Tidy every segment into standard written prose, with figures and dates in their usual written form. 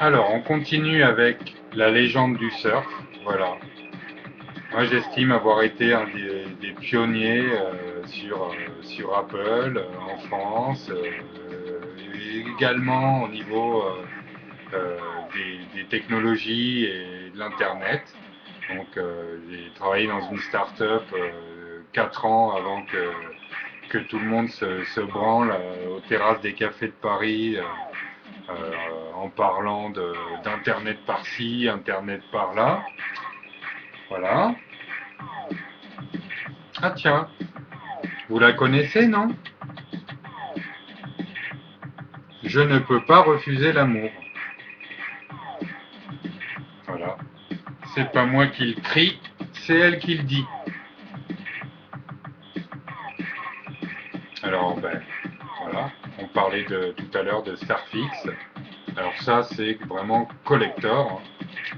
Alors, on continue avec la légende du surf. Voilà. Moi, j'estime avoir été un des pionniers sur Apple en France, et également au niveau des technologies et de l'Internet. Donc, j'ai travaillé dans une start-up 4 ans avant que tout le monde se branle aux terrasses des cafés de Paris en parlant d'Internet par-ci, Internet par-là. Voilà. Ah tiens, vous la connaissez, non? Je ne peux pas refuser l'amour. Voilà. C'est pas moi qui le crie, c'est elle qui le dit. Alors, ben, voilà. On parlait tout à l'heure de Starfix. Alors ça, c'est vraiment collector.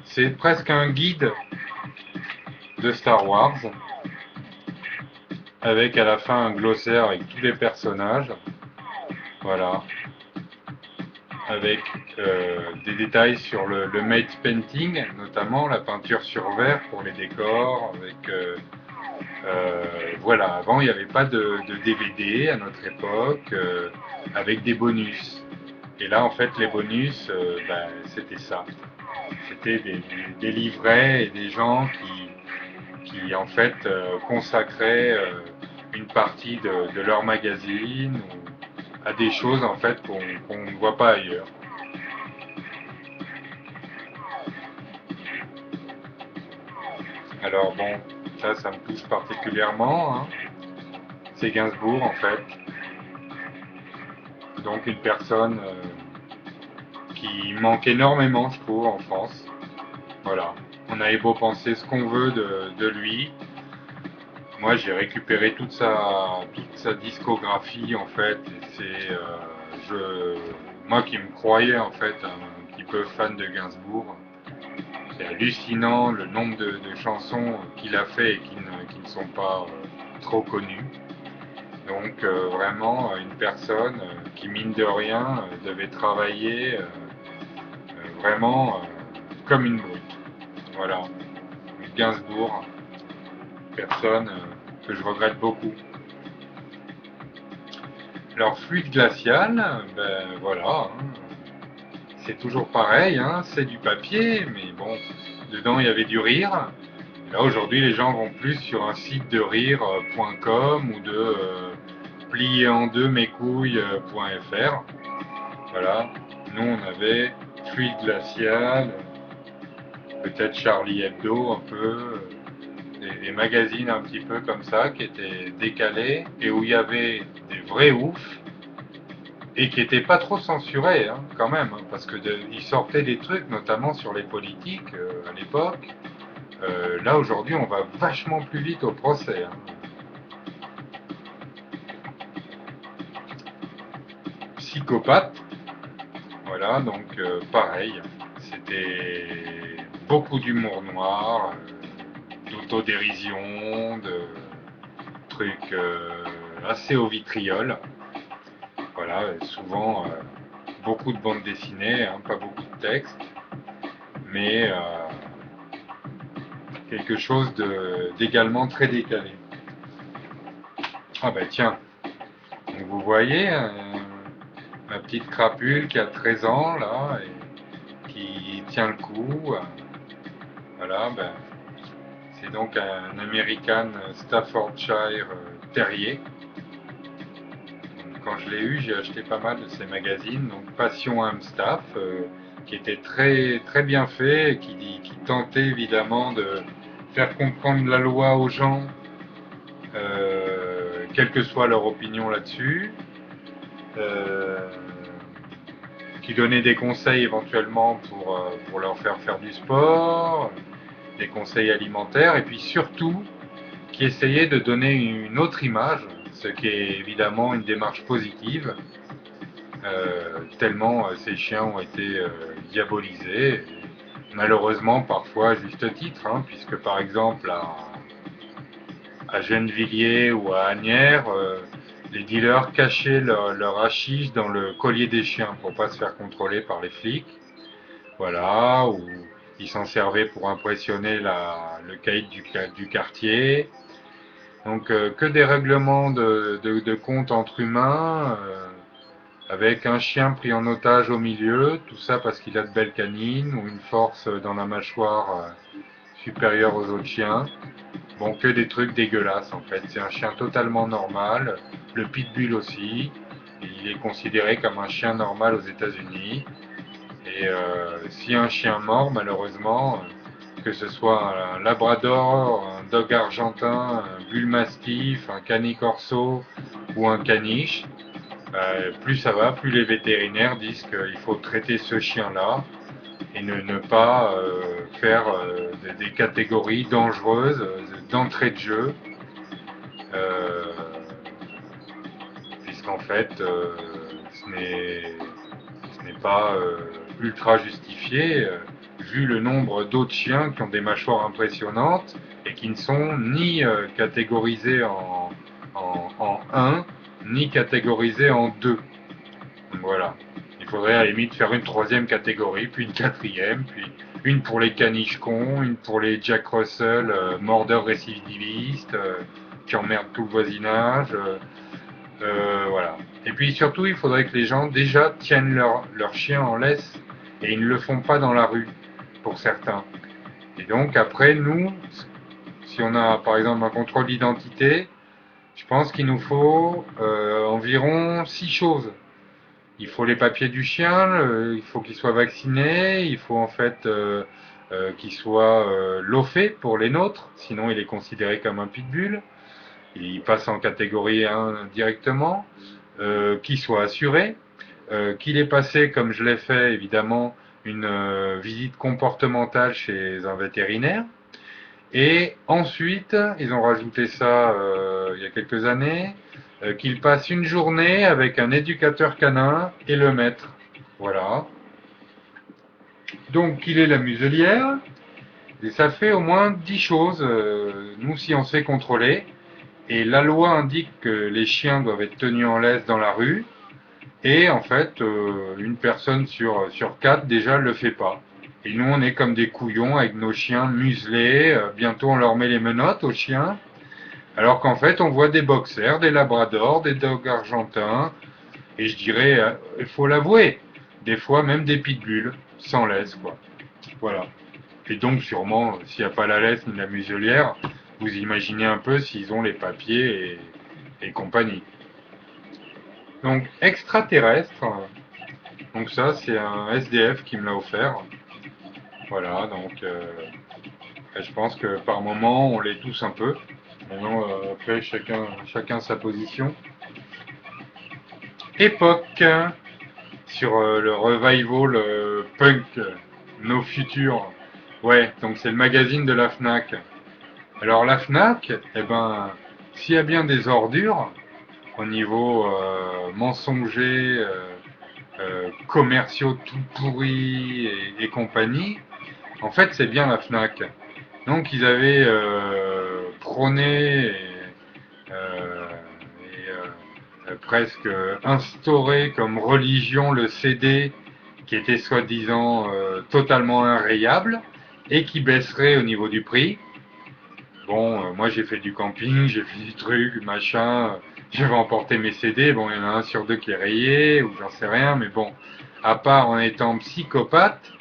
C'est presque un guide de Star Wars, avec à la fin un glossaire avec tous les personnages. Voilà. Avec des détails sur le matte painting, notamment la peinture sur verre pour les décors. Voilà, avant il n'y avait pas de DVD à notre époque, avec des bonus. Et là, en fait, les bonus, ben, c'était ça. C'était des livrets et des gens qui en fait, consacraient une partie de leur magazine à des choses en fait qu'on ne voit pas ailleurs. Alors bon, ça me touche particulièrement, hein. C'est Gainsbourg en fait. Donc une personne qui manque énormément, je trouve, en France. Voilà. On avait beau penser ce qu'on veut de lui. Moi, j'ai récupéré toute sa discographie en fait. Moi qui me croyais en fait un petit peu fan de Gainsbourg, c'est hallucinant le nombre de chansons qu'il a fait et qui ne sont pas trop connues. Donc vraiment une personne qui mine de rien devait travailler vraiment comme une brute. Voilà, Gainsbourg, personne que je regrette beaucoup. Alors fluide glacial, ben voilà, hein, c'est toujours pareil, hein, c'est du papier, mais bon, dedans il y avait du rire. Là aujourd'hui les gens vont plus sur un site de rire.com ou de plier en deux mes couilles.fr. Voilà, nous on avait fluide glacial, peut-être Charlie Hebdo un peu, des magazines un petit peu comme ça qui étaient décalés et où il y avait des vrais oufs et qui n'étaient pas trop censurés hein, quand même, hein, parce que ils sortaient des trucs notamment sur les politiques à l'époque. Là aujourd'hui on va vachement plus vite au procès. Hein. Psychopathe, voilà, donc pareil, c'était beaucoup d'humour noir, d'autodérision, de trucs assez au vitriol. Voilà, souvent beaucoup de bandes dessinées, hein, pas beaucoup de texte, mais quelque chose d'également très décalé. Ah bah tiens, donc vous voyez ma petite crapule qui a 13 ans là, et qui tient le coup. Voilà, ben, c'est donc un American Staffordshire Terrier. Quand je l'ai eu, j'ai acheté pas mal de ces magazines, donc Passion Amstaff, qui était très, très bien fait, et qui tentait évidemment de faire comprendre la loi aux gens, quelle que soit leur opinion là-dessus, euh, qui donnait des conseils éventuellement pour leur faire faire du sport, des conseils alimentaires, et puis surtout qui essayait de donner une autre image, ce qui est évidemment une démarche positive, tellement ces chiens ont été diabolisés, malheureusement parfois à juste titre, hein, puisque par exemple à Gennevilliers ou à Asnières, les dealers cachaient leur hashish dans le collier des chiens pour pas se faire contrôler par les flics. Voilà, ou ils s'en servaient pour impressionner le caïd du quartier. Donc que des règlements de compte entre humains, avec un chien pris en otage au milieu, tout ça parce qu'il a de belles canines ou une force dans la mâchoire supérieure aux autres chiens. Bon, que des trucs dégueulasses en fait. C'est un chien totalement normal. Le pitbull aussi. Il est considéré comme un chien normal aux États-Unis. Et si un chien mord, malheureusement, que ce soit un labrador, un dog argentin, un bull mastiff, un cani corso ou un caniche, plus ça va, plus les vétérinaires disent qu'il faut traiter ce chien-là et ne pas faire des catégories dangereuses d'entrée de jeu, euh, puisqu'en fait, ce n'est pas ultra justifié, vu le nombre d'autres chiens qui ont des mâchoires impressionnantes et qui ne sont ni catégorisés en 1, ni catégorisés en 2. Voilà. Il faudrait à la limite faire une troisième catégorie, puis une quatrième, puis une pour les caniches cons, une pour les Jack Russell, mordeurs récidivistes, qui emmerdent tout le voisinage. Voilà. Et puis surtout, il faudrait que les gens déjà tiennent leur chien en laisse, et ils ne le font pas dans la rue, pour certains. Et donc après, nous, si on a par exemple un contrôle d'identité, je pense qu'il nous faut environ 6 choses. Il faut les papiers du chien, il faut qu'il soit vacciné, il faut en fait qu'il soit lofé pour les nôtres, sinon il est considéré comme un pitbull. Il passe en catégorie 1 directement, qu'il soit assuré, qu'il ait passé, comme je l'ai fait évidemment, une visite comportementale chez un vétérinaire. Et ensuite, ils ont rajouté ça il y a quelques années, qu'il passe une journée avec un éducateur canin et le maître. Voilà. Donc, qu'il ait la muselière. Et ça fait au moins 10 choses, nous, si on se fait contrôler. Et la loi indique que les chiens doivent être tenus en laisse dans la rue. Et en fait, une personne sur 4 déjà le fait pas. Et nous, on est comme des couillons avec nos chiens muselés. Bientôt, on leur met les menottes aux chiens. Alors qu'en fait, on voit des boxers, des labradors, des dogs argentins. Et je dirais, il faut l'avouer, des fois même des pitbulls, sans laisse, quoi. Voilà. Et donc, sûrement, s'il n'y a pas la laisse ni la muselière, vous imaginez un peu s'ils ont les papiers et compagnie. Donc, extraterrestre. Donc ça, c'est un SDF qui me l'a offert. Voilà, donc je pense que par moment, on l'est tous un peu. Maintenant, après, chacun sa position. Époque, sur le revival punk, nos futurs. Ouais, donc c'est le magazine de la FNAC. Alors la FNAC, eh ben, s'il y a bien des ordures au niveau mensonger, commerciaux tout pourris et compagnie, en fait c'est bien la FNAC. Donc ils avaient prôné presque instauré comme religion le CD qui était soi-disant totalement inrayable et qui baisserait au niveau du prix. Bon, moi j'ai fait du camping, j'ai fait du truc, machin, je vais emporter mes CD, bon il y en a un sur deux qui est rayé, ou j'en sais rien, mais bon, à part en étant psychopathe,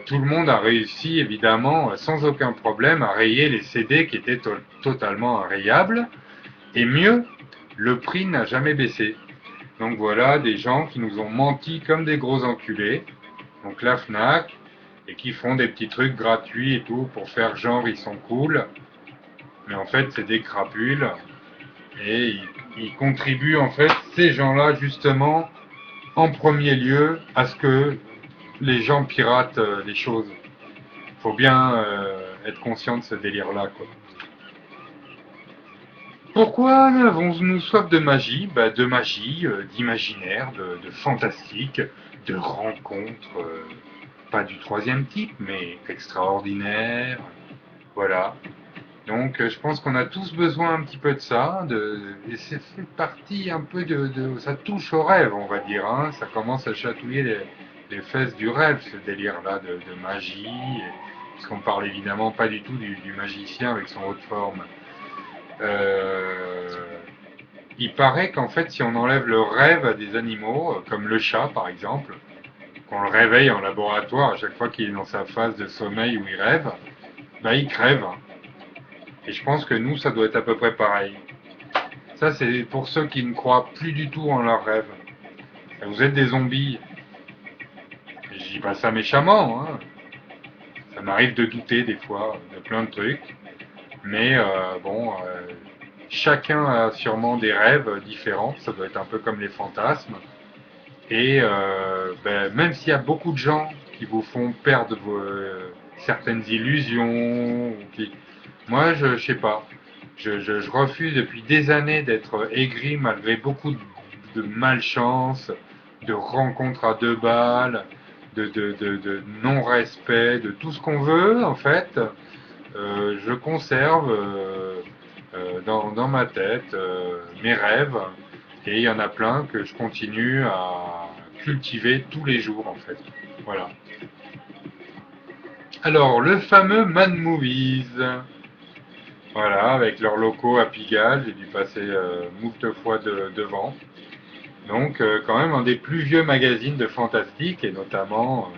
tout le monde a réussi évidemment sans aucun problème à rayer les CD qui étaient totalement inrayables, et mieux, le prix n'a jamais baissé. Donc voilà, des gens qui nous ont menti comme des gros enculés, donc la FNAC, et qui font des petits trucs gratuits et tout pour faire genre ils sont cool, mais en fait c'est des crapules, et ils contribuent en fait, ces gens-là justement, en premier lieu à ce que les gens piratent les choses. Faut bien être conscient de ce délire-là, quoi. Pourquoi avons-nous soif de magie? Bah, de magie, d'imaginaire, de fantastique, de rencontres, pas du troisième type, mais extraordinaires. Voilà. Donc, je pense qu'on a tous besoin un petit peu de ça, et c'est fait partie un peu ça touche au rêve, on va dire, hein. Ça commence à chatouiller les fesses du rêve, ce délire-là de magie, parce qu'on parle évidemment pas du tout du magicien avec son haute forme. Euh, il paraît qu'en fait, si on enlève le rêve à des animaux, comme le chat par exemple, qu'on le réveille en laboratoire à chaque fois qu'il est dans sa phase de sommeil où il rêve, bah il crève. Et je pense que nous, ça doit être à peu près pareil. Ça, c'est pour ceux qui ne croient plus du tout en leurs rêves. Vous êtes des zombies. Et je dis pas ça méchamment, hein. Ça m'arrive de douter des fois de plein de trucs. Mais bon, chacun a sûrement des rêves différents. Ça doit être un peu comme les fantasmes. Et ben, même s'il y a beaucoup de gens qui vous font perdre certaines illusions, moi je sais pas. Je refuse depuis des années d'être aigri malgré beaucoup de malchance, de rencontres à deux balles, de non-respect, de tout ce qu'on veut en fait. Je conserve dans ma tête mes rêves et il y en a plein que je continue à cultiver tous les jours en fait. Voilà. Alors, le fameux Man Movies. Voilà, avec leurs locaux à Pigalle, j'ai dû passer moult fois devant. Donc, quand même un des plus vieux magazines de fantastique, et notamment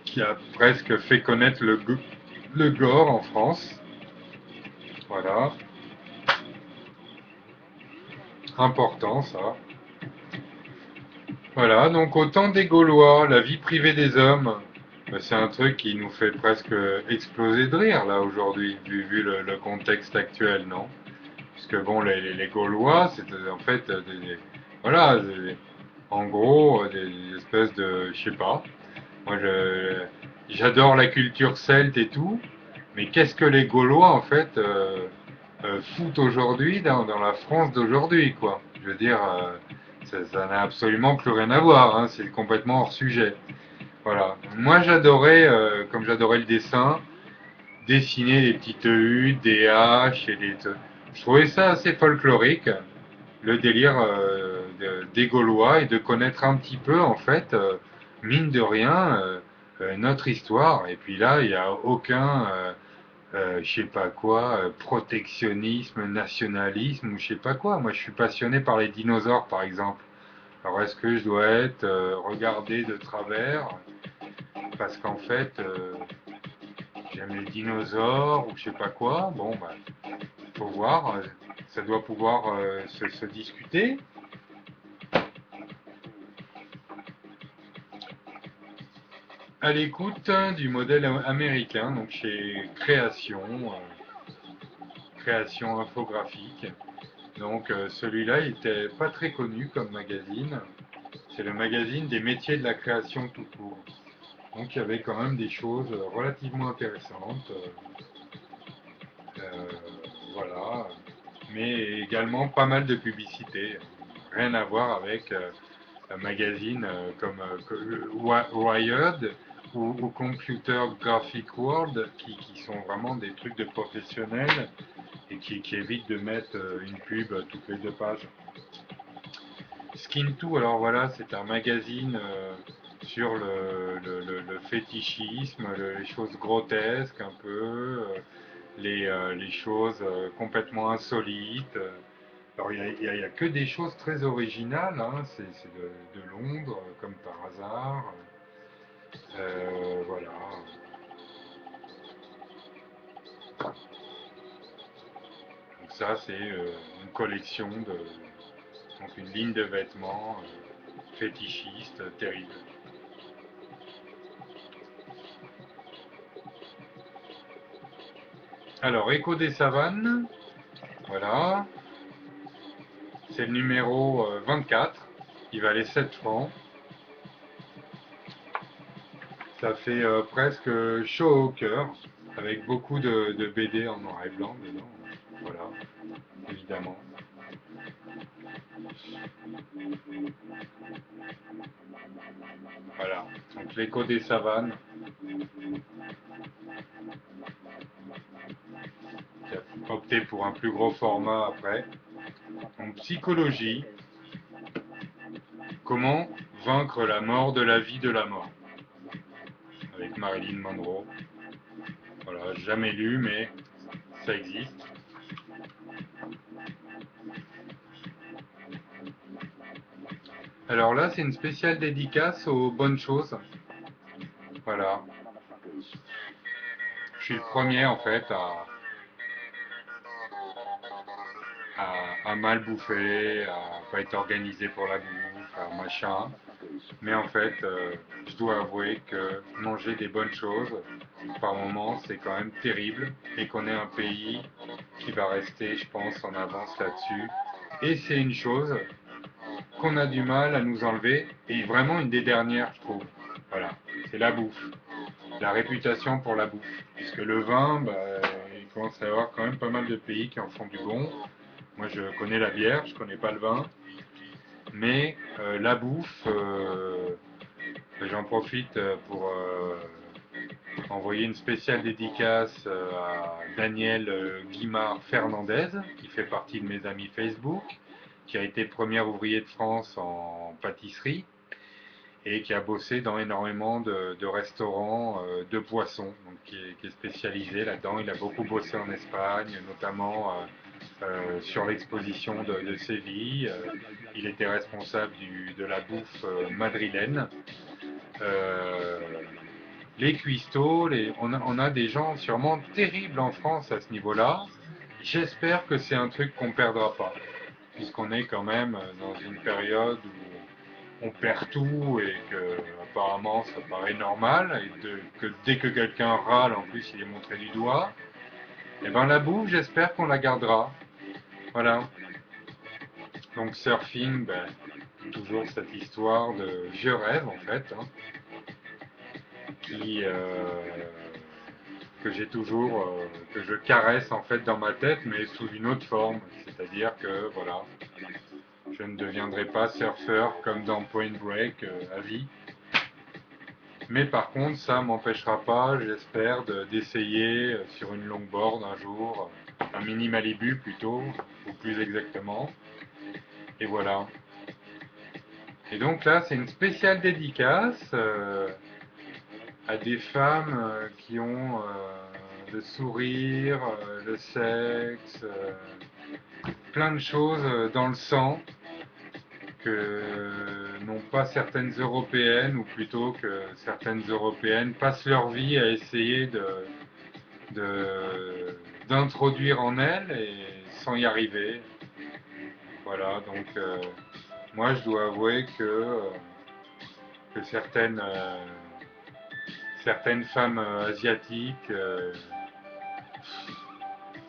qui a presque fait connaître le gore en France. Voilà, important ça. Voilà, donc au temps des Gaulois, la vie privée des hommes, c'est un truc qui nous fait presque exploser de rire là aujourd'hui, vu le contexte actuel, non? Puisque bon, les Gaulois, c'était en fait voilà, en gros, des espèces de, je sais pas. Moi, j'adore la culture celte et tout, mais qu'est-ce que les Gaulois en fait foutent aujourd'hui dans la France d'aujourd'hui, quoi? Je veux dire, ça n'a absolument plus rien à voir, hein, c'est complètement hors sujet. Voilà. Moi, j'adorais, comme j'adorais le dessin, dessiner des petites huttes, des haches et des. Je trouvais ça assez folklorique, le délire des Gaulois et de connaître un petit peu, en fait, mine de rien, notre histoire. Et puis là, il n'y a aucun, je sais pas quoi, protectionnisme, nationalisme ou je sais pas quoi. Moi, je suis passionné par les dinosaures, par exemple. Alors, est-ce que je dois être regardé de travers parce qu'en fait, j'aime les dinosaures ou je sais pas quoi? Bon, bah, faut voir. Ça doit pouvoir se discuter. À l'écoute du modèle américain, donc chez Création Infographique. Donc celui-là, il était pas très connu comme magazine. C'est le magazine des métiers de la création tout court. Donc il y avait quand même des choses relativement intéressantes. Euh, voilà. Mais également pas mal de publicité. Rien à voir avec un magazine comme Wired ou Computer Graphic World qui sont vraiment des trucs de professionnels et qui évitent de mettre une pub toutes les deux pages. Skin2, alors voilà, c'est un magazine sur le fétichisme, les choses grotesques un peu, les choses complètement insolites. Alors il y a que des choses très originales, hein, c'est de Londres, comme par hasard. Voilà. Donc ça, c'est une collection donc une ligne de vêtements fétichistes terrible. Alors, Écho des savanes, voilà, c'est le numéro 24, il valait 7 francs. Ça fait presque chaud au cœur, avec beaucoup de BD en noir et blanc dedans. Voilà, évidemment. Voilà, donc l'écho des savanes, qui a opté pour un plus gros format après. En psychologie, comment Vaincre la mort de la vie de la mort, avec Marilyn Monroe. Voilà, jamais lu, mais ça existe. Alors là, c'est une spéciale dédicace aux bonnes choses. Voilà. Je suis le premier en fait à mal bouffer, à pas être organisé pour la bouffe, à machin. Mais en fait, je dois avouer que manger des bonnes choses, par moments, c'est quand même terrible. Et qu'on est un pays qui va rester, je pense, en avance là-dessus. Et c'est une chose qu'on a du mal à nous enlever. Et vraiment une des dernières, je trouve. Voilà, c'est la bouffe. La réputation pour la bouffe. Puisque le vin, bah, il commence à y avoir quand même pas mal de pays qui en font du bon. Moi, je connais la bière, je connais pas le vin. Mais la bouffe, j'en profite pour envoyer une spéciale dédicace à Daniel Guimard Fernandez, qui fait partie de mes amis Facebook, qui a été premier ouvrier de France en pâtisserie et qui a bossé dans énormément de restaurants de poissons, donc qui est spécialisé là-dedans. Il a beaucoup bossé en Espagne, notamment sur l'exposition de Séville. Il était responsable de la bouffe madrilène. Euh, les cuistots, on a des gens sûrement terribles en France à ce niveau-là. J'espère que c'est un truc qu'on ne perdra pas, puisqu'on est quand même dans une période où on perd tout et que apparemment ça paraît normal et que dès que quelqu'un râle, en plus il est montré du doigt. Et ben la bouffe, j'espère qu'on la gardera. Voilà. Donc surfing, ben, toujours cette histoire de vieux rêve en fait, hein, qui que j'ai toujours, que je caresse en fait dans ma tête, mais sous une autre forme. C'est-à-dire que voilà, je ne deviendrai pas surfeur comme dans Point Break à vie. Mais par contre, ça m'empêchera pas, j'espère, d'essayer sur une longboard un jour, un mini Malibu plutôt, ou plus exactement. Et voilà. Et donc là, c'est une spéciale dédicace à des femmes qui ont le sourire, le sexe, plein de choses dans le sang que n'ont pas certaines européennes, ou plutôt que certaines européennes passent leur vie à essayer d'introduire en elles et sans y arriver. Voilà, donc moi je dois avouer que certaines femmes asiatiques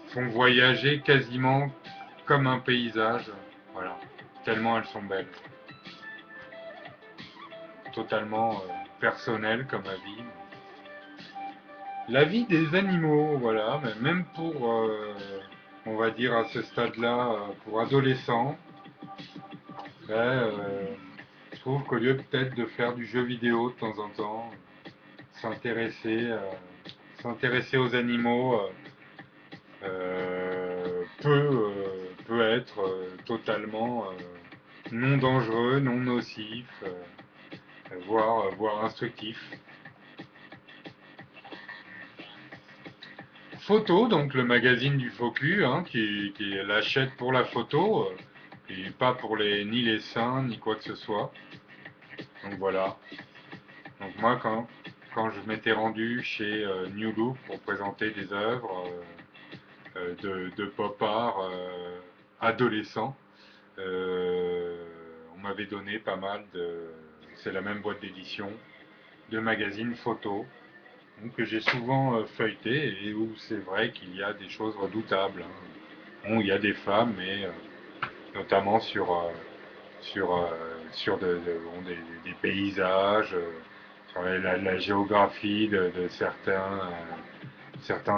font voyager quasiment comme un paysage. Voilà, tellement elles sont belles. Totalement personnel comme avis. La vie des animaux, voilà, mais même pour, on va dire à ce stade-là, pour adolescents, ben, je trouve qu'au lieu peut-être de faire du jeu vidéo de temps en temps, s'intéresser, s'intéresser aux animaux peut être totalement non dangereux, non nocif, voire instructif. Photo, donc le magazine du Focus, hein, qui l'achète pour la photo, et pas pour ni les seins, ni quoi que ce soit. Donc voilà. Donc moi, quand je m'étais rendu chez New Look pour présenter des œuvres de pop art adolescents, on m'avait donné pas mal c'est la même boîte d'édition, de magazines photos que j'ai souvent feuilleté et où c'est vrai qu'il y a des choses redoutables, hein. Bon, il y a des femmes, mais notamment sur bon, des paysages, sur la géographie de certains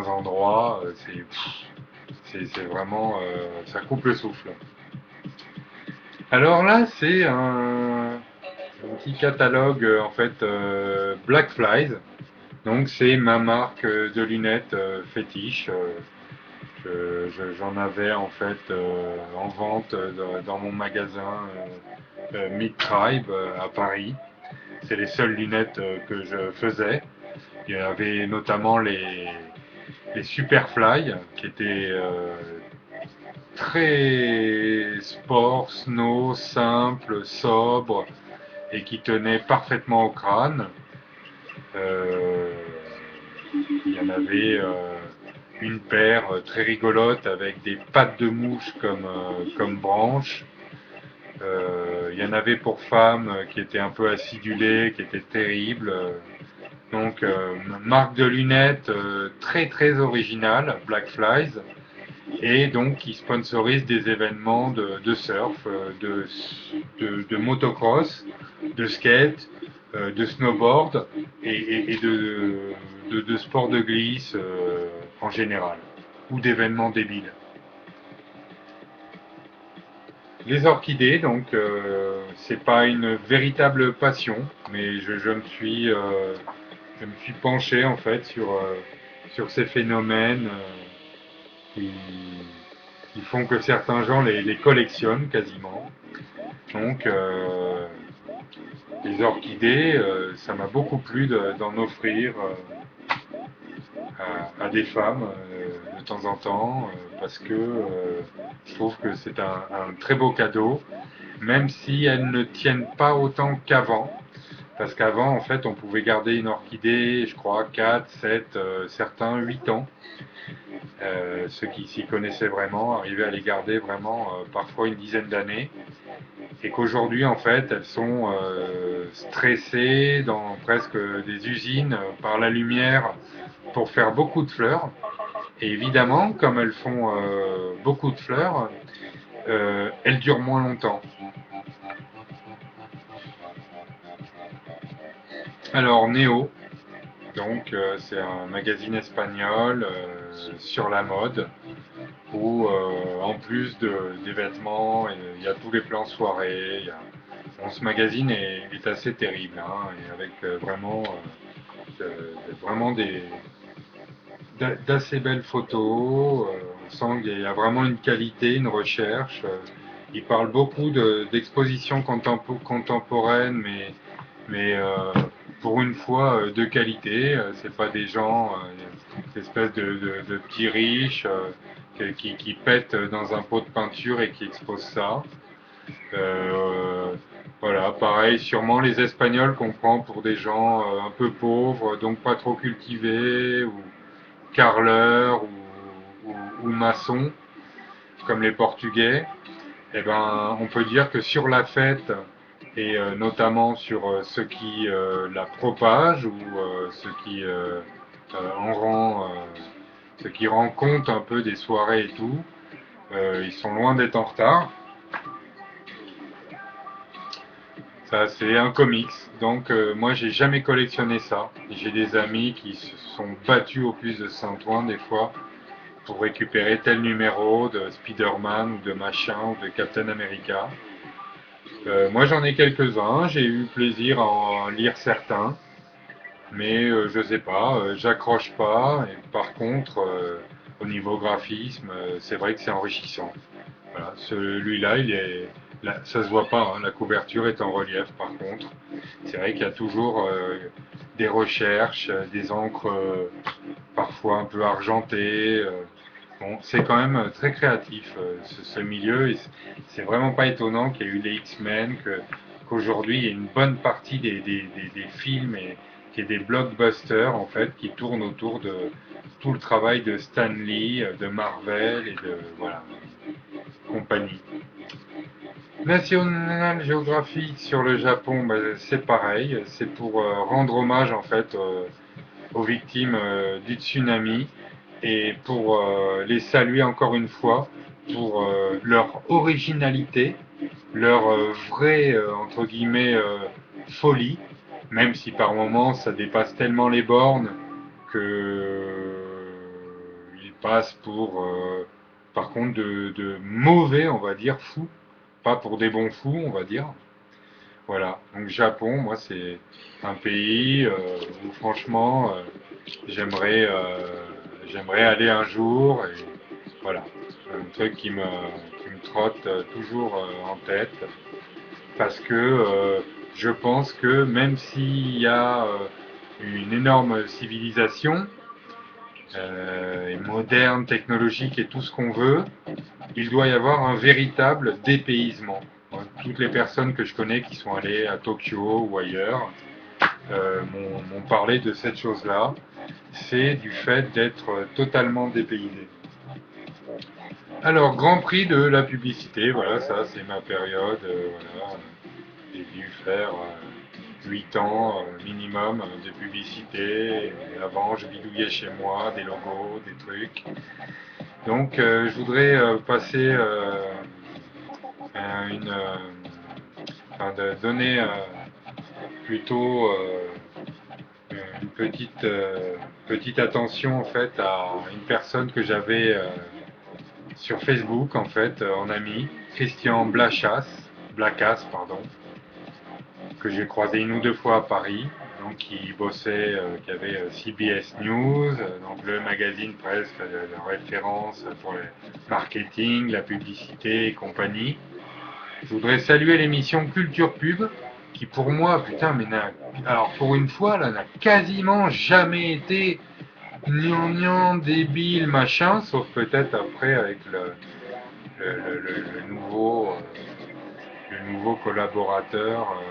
endroits, c'est vraiment, ça coupe le souffle. Alors là, c'est un petit catalogue en fait Black Flies. Donc c'est ma marque de lunettes fétiche. J'en avais en fait en vente dans mon magasin Mid-Tribe à Paris. C'est les seules lunettes que je faisais. Il y avait notamment les Superfly qui étaient très sport, snow, simple, sobre et qui tenaient parfaitement au crâne. Euh, il y en avait une paire très rigolote avec des pattes de mouche comme branches. Il y en avait pour femmes qui étaient un peu acidulées, qui étaient terribles. Donc, marque de lunettes très très originale, Black Flies, et donc qui sponsorise des événements de surf, de motocross, de skate, de snowboard et de sport de glisse en général, ou d'événements débiles. Les orchidées, donc, c'est pas une véritable passion, mais je me suis penché en fait sur ces phénomènes qui, qui font que certains gens les collectionnent quasiment. Donc, les orchidées, ça m'a beaucoup plu d'en offrir à des femmes de temps en temps, parce que je trouve que c'est un très beau cadeau, même si elles ne tiennent pas autant qu'avant. Parce qu'avant, en fait, on pouvait garder une orchidée, je crois, 4, 7, certains 8 ans. Ceux qui s'y connaissaient vraiment arrivaient à les garder vraiment parfois une dizaine d'années. Et qu'aujourd'hui, en fait, elles sont stressées dans presque des usines par la lumière pour faire beaucoup de fleurs. Et évidemment, comme elles font beaucoup de fleurs, elles durent moins longtemps. Alors, Néo, donc c'est un magazine espagnol sur la mode où en plus des vêtements, il y a tous les plans soirée. Bon, ce magazine est assez terrible, hein, et avec vraiment d'assez belles photos. On sent qu'il y a vraiment une qualité, une recherche. Il parle beaucoup d'expositions contemporaines, mais pour une fois de qualité. C'est pas des gens, des espèces de petits riches qui pètent dans un pot de peinture et qui exposent ça. Euh, voilà, pareil, sûrement les Espagnols qu'on prend pour des gens un peu pauvres, donc pas trop cultivés, ou carreleurs, ou maçons, comme les Portugais. Eh ben, on peut dire que sur la fête, et notamment sur ceux qui la propagent ou en rend, ceux qui rendent compte un peu des soirées et tout, ils sont loin d'être en retard. Ça, c'est un comics. Donc, moi, j'ai jamais collectionné ça. J'ai des amis qui se sont battus au plus de Saint-Ouen des fois pour récupérer tel numéro de Spider-Man ou de machin ou de Captain America. Moi, j'en ai quelques-uns. J'ai eu plaisir à en lire certains, mais je sais pas, j'accroche pas. Et par contre, au niveau graphisme, c'est vrai que c'est enrichissant. Voilà, celui-là, ça se voit pas, hein, la couverture est en relief par contre. C'est vrai qu'il y a toujours des recherches, des encres parfois un peu argentées. Bon, c'est quand même très créatif ce milieu. Et c'est vraiment pas étonnant qu'il y ait eu les X-Men, qu'aujourd'hui il y ait une bonne partie des films et qu'il y ait des blockbusters en fait qui tournent autour de tout le travail de Stan Lee, de Marvel et de voilà compagnie. National Geographic sur le Japon, bah, c'est pareil, c'est pour rendre hommage en fait aux victimes du tsunami et pour les saluer encore une fois pour leur originalité, leur vraie entre guillemets folie, même si par moments ça dépasse tellement les bornes que ils passent pour par contre de mauvais, on va dire, fous, pas pour des bons fous, on va dire. Voilà, donc Japon, moi c'est un pays où franchement j'aimerais aller un jour et voilà, un truc qui me trotte toujours en tête. parce que je pense que même s'il y a une énorme civilisation, moderne, technologique et tout ce qu'on veut, il doit y avoir un véritable dépaysement. Toutes les personnes que je connais qui sont allées à Tokyo ou ailleurs m'ont parlé de cette chose-là. C'est du fait d'être totalement dépaysé. Alors, Grand Prix de la publicité, voilà, ça c'est ma période. Voilà. J'ai dû faire 8 ans minimum de publicité. Et avant, je bidouillais chez moi des logos, des trucs. Donc, je voudrais passer enfin, de donner plutôt une petite attention en fait à une personne que j'avais sur Facebook en fait en ami, Christian Blacas, pardon, que j'ai croisé une ou deux fois à Paris, donc qui bossait, qui avait CBS News, donc le magazine presque de référence pour le marketing, la publicité et compagnie. Je voudrais saluer l'émission Culture Pub, qui pour moi, putain, mais alors pour une fois, là, n'a quasiment jamais été gnangnan, débile, machin, sauf peut-être après avec le nouveau collaborateur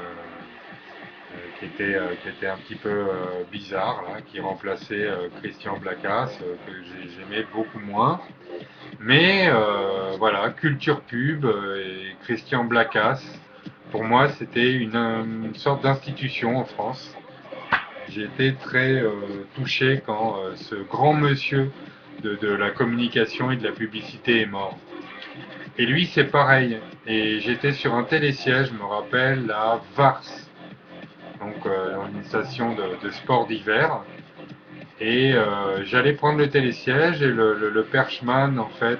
qui était un petit peu bizarre, là, qui remplaçait Christian Blacas, que j'aimais beaucoup moins. Mais voilà, Culture Pub et Christian Blacas, pour moi, c'était une sorte d'institution en France. J'ai été très touché quand ce grand monsieur de la communication et de la publicité est mort. Et lui, c'est pareil. Et j'étais sur un télésiège, je me rappelle, à Vars, donc dans une station de sport d'hiver. Et j'allais prendre le télésiège et le perchman en fait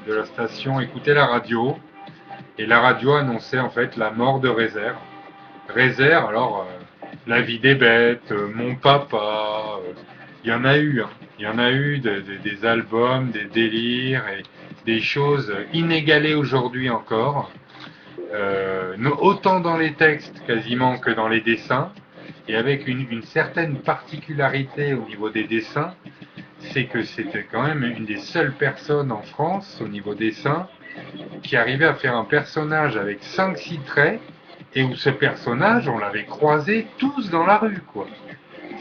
de la station écoutait la radio et la radio annonçait en fait la mort de Rézère. Rézère, alors La vie des bêtes, Mon papa, il y en a eu, hein. Il y en a eu des albums, des délires et des choses inégalées aujourd'hui encore, autant dans les textes quasiment que dans les dessins, et avec une certaine particularité au niveau des dessins, c'est que c'était quand même une des seules personnes en France au niveau dessin qui arrivait à faire un personnage avec 5-6 traits et où ce personnage, on l'avait croisé tous dans la rue, quoi.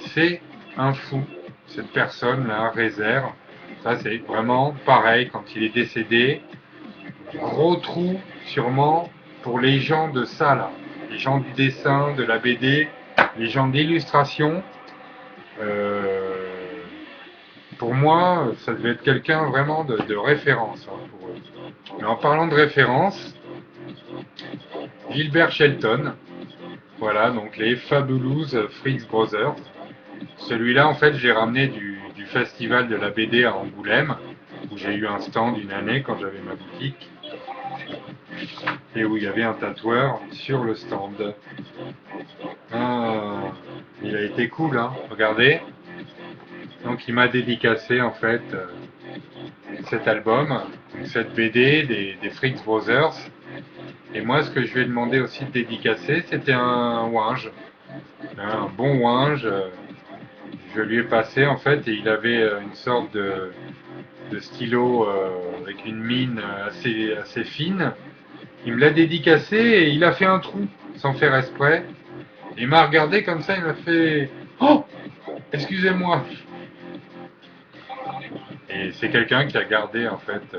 C'est un fou, cette personne-là, Rézère. Ça, c'est vraiment pareil quand il est décédé. Gros trou, sûrement, pour les gens de ça, là. Les gens du dessin, de la BD, les gens d'illustration. Euh, pour moi, ça devait être quelqu'un vraiment de référence hein, pour eux. Mais en parlant de référence, Gilbert Shelton, voilà, donc les Fabulous Freaks Brothers. Celui-là, en fait, j'ai ramené du festival de la BD à Angoulême, où j'ai eu un stand une année quand j'avais ma boutique, et où il y avait un tatoueur sur le stand. Ah, il a été cool, hein, regardez. Donc il m'a dédicacé, en fait, cet album, cette BD des Freaks Brothers. Et moi, ce que je lui ai demandé aussi de dédicacer, c'était un ouinge, un bon ouinge. Je lui ai passé en fait, et il avait une sorte de stylo avec une mine assez fine. Il me l'a dédicacé et il a fait un trou sans faire exprès. Il m'a regardé comme ça, il m'a fait "Oh, excusez-moi". Et c'est quelqu'un qui a gardé en fait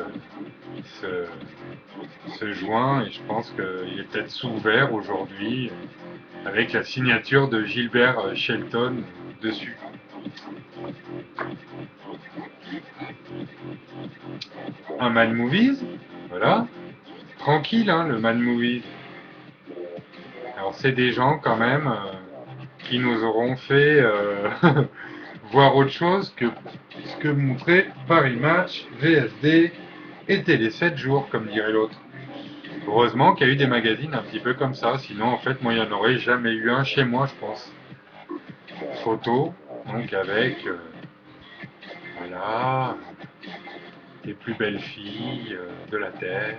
ce joint et je pense qu'il est peut-être sous verre aujourd'hui avec la signature de Gilbert Shelton dessus. Un Mad Movies, voilà, tranquille hein, le Mad Movies. Alors c'est des gens quand même qui nous auront fait voir autre chose que ce que montrait Paris Match, VSD et Télé 7 jours, comme dirait l'autre. Heureusement qu'il y a eu des magazines un petit peu comme ça, sinon en fait moi il n'y en aurait jamais eu un chez moi je pense. Photo, donc avec voilà les plus belles filles de la Terre.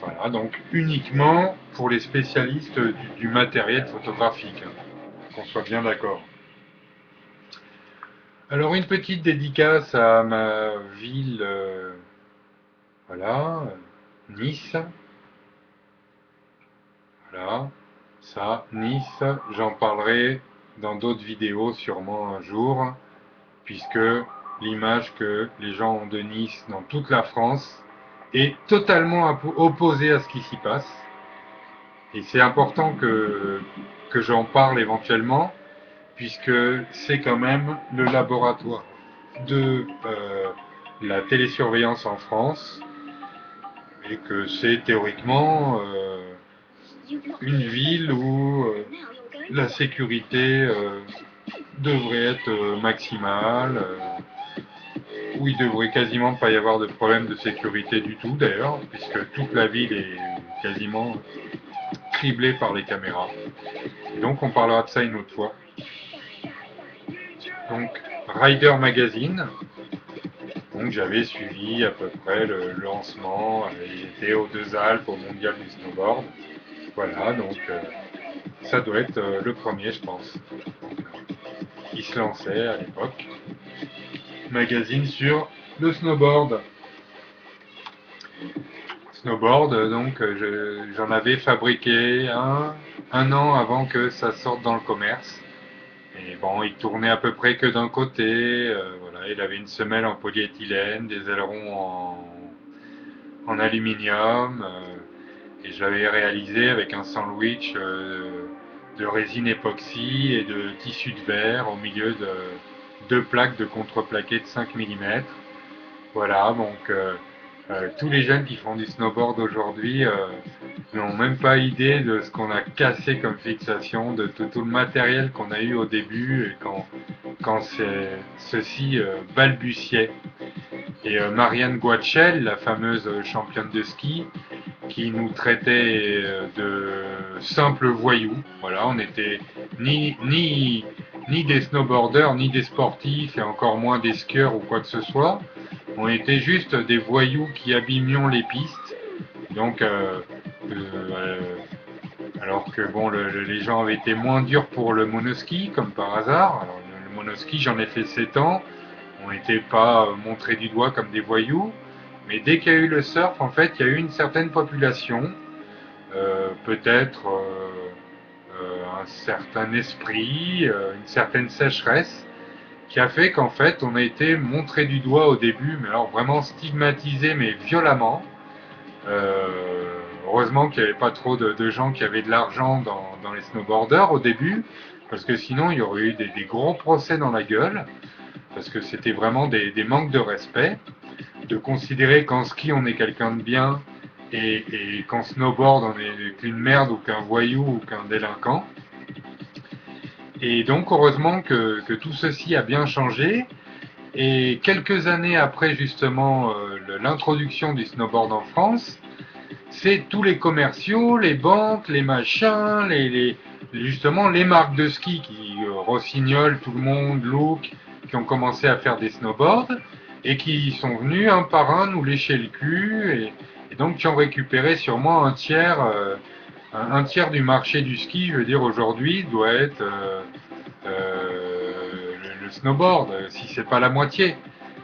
Voilà, donc uniquement pour les spécialistes du matériel photographique, hein, qu'on soit bien d'accord. Alors une petite dédicace à ma ville, voilà, Nice. Voilà, ça, Nice, j'en parlerai dans d'autres vidéos sûrement un jour, puisque l'image que les gens ont de Nice dans toute la France est totalement opposée à ce qui s'y passe. Et c'est important que j'en parle éventuellement, puisque c'est quand même le laboratoire de la télésurveillance en France, et que c'est théoriquement une ville où la sécurité devrait être maximale, où il devrait quasiment pas y avoir de problème de sécurité du tout d'ailleurs, puisque toute la ville est quasiment criblée par les caméras. Et donc on parlera de ça une autre fois. Donc Rider Magazine, donc j'avais suivi à peu près le lancement, j'étais aux Deux Alpes au Mondial du snowboard. Voilà, donc ça doit être le premier, je pense. Il se lançait à l'époque. Magazine sur le snowboard. Snowboard, donc j'en avais fabriqué un an avant que ça sorte dans le commerce. Et bon, il tournait à peu près que d'un côté. Voilà, il avait une semelle en polyéthylène, des ailerons en aluminium. Et je l'avais réalisé avec un sandwich de résine époxy et de tissu de verre au milieu de deux plaques de contreplaqué de 5 mm. Voilà, donc tous les jeunes qui font du snowboard aujourd'hui n'ont même pas idée de ce qu'on a cassé comme fixation, de tout le matériel qu'on a eu au début et quand ceci balbutiait. Et Marianne Guachel, la fameuse championne de ski, qui nous traitait de simples voyous. Voilà, on n'était ni des snowboarders, ni des sportifs, et encore moins des skieurs ou quoi que ce soit. On était juste des voyous qui abîmions les pistes. Donc, alors que bon, les gens avaient été moins durs pour le monoski, comme par hasard. Alors, le monoski, j'en ai fait 7 ans. On n'était pas montrés du doigt comme des voyous. Mais dès qu'il y a eu le surf, en fait, il y a eu une certaine population, peut-être un certain esprit, une certaine sécheresse, qui a fait qu'en fait, on a été montré du doigt au début, mais alors vraiment stigmatisé, mais violemment. Heureusement qu'il n'y avait pas trop de gens qui avaient de l'argent dans les snowboarders au début, parce que sinon il y aurait eu des gros procès dans la gueule, parce que c'était vraiment des manques de respect, de considérer qu'en ski on est quelqu'un de bien et qu'en snowboard on est qu'une merde ou qu'un voyou ou qu'un délinquant. Et donc heureusement que tout ceci a bien changé. Et quelques années après justement l'introduction du snowboard en France, c'est tous les commerciaux, les banques, les machins, justement les marques de ski qui rossignolent tout le monde, Look, qui ont commencé à faire des snowboards et qui sont venus un par un nous lécher le cul et donc qui ont récupéré sûrement un tiers du marché du ski, je veux dire aujourd'hui, doit être le snowboard, si c'est pas la moitié.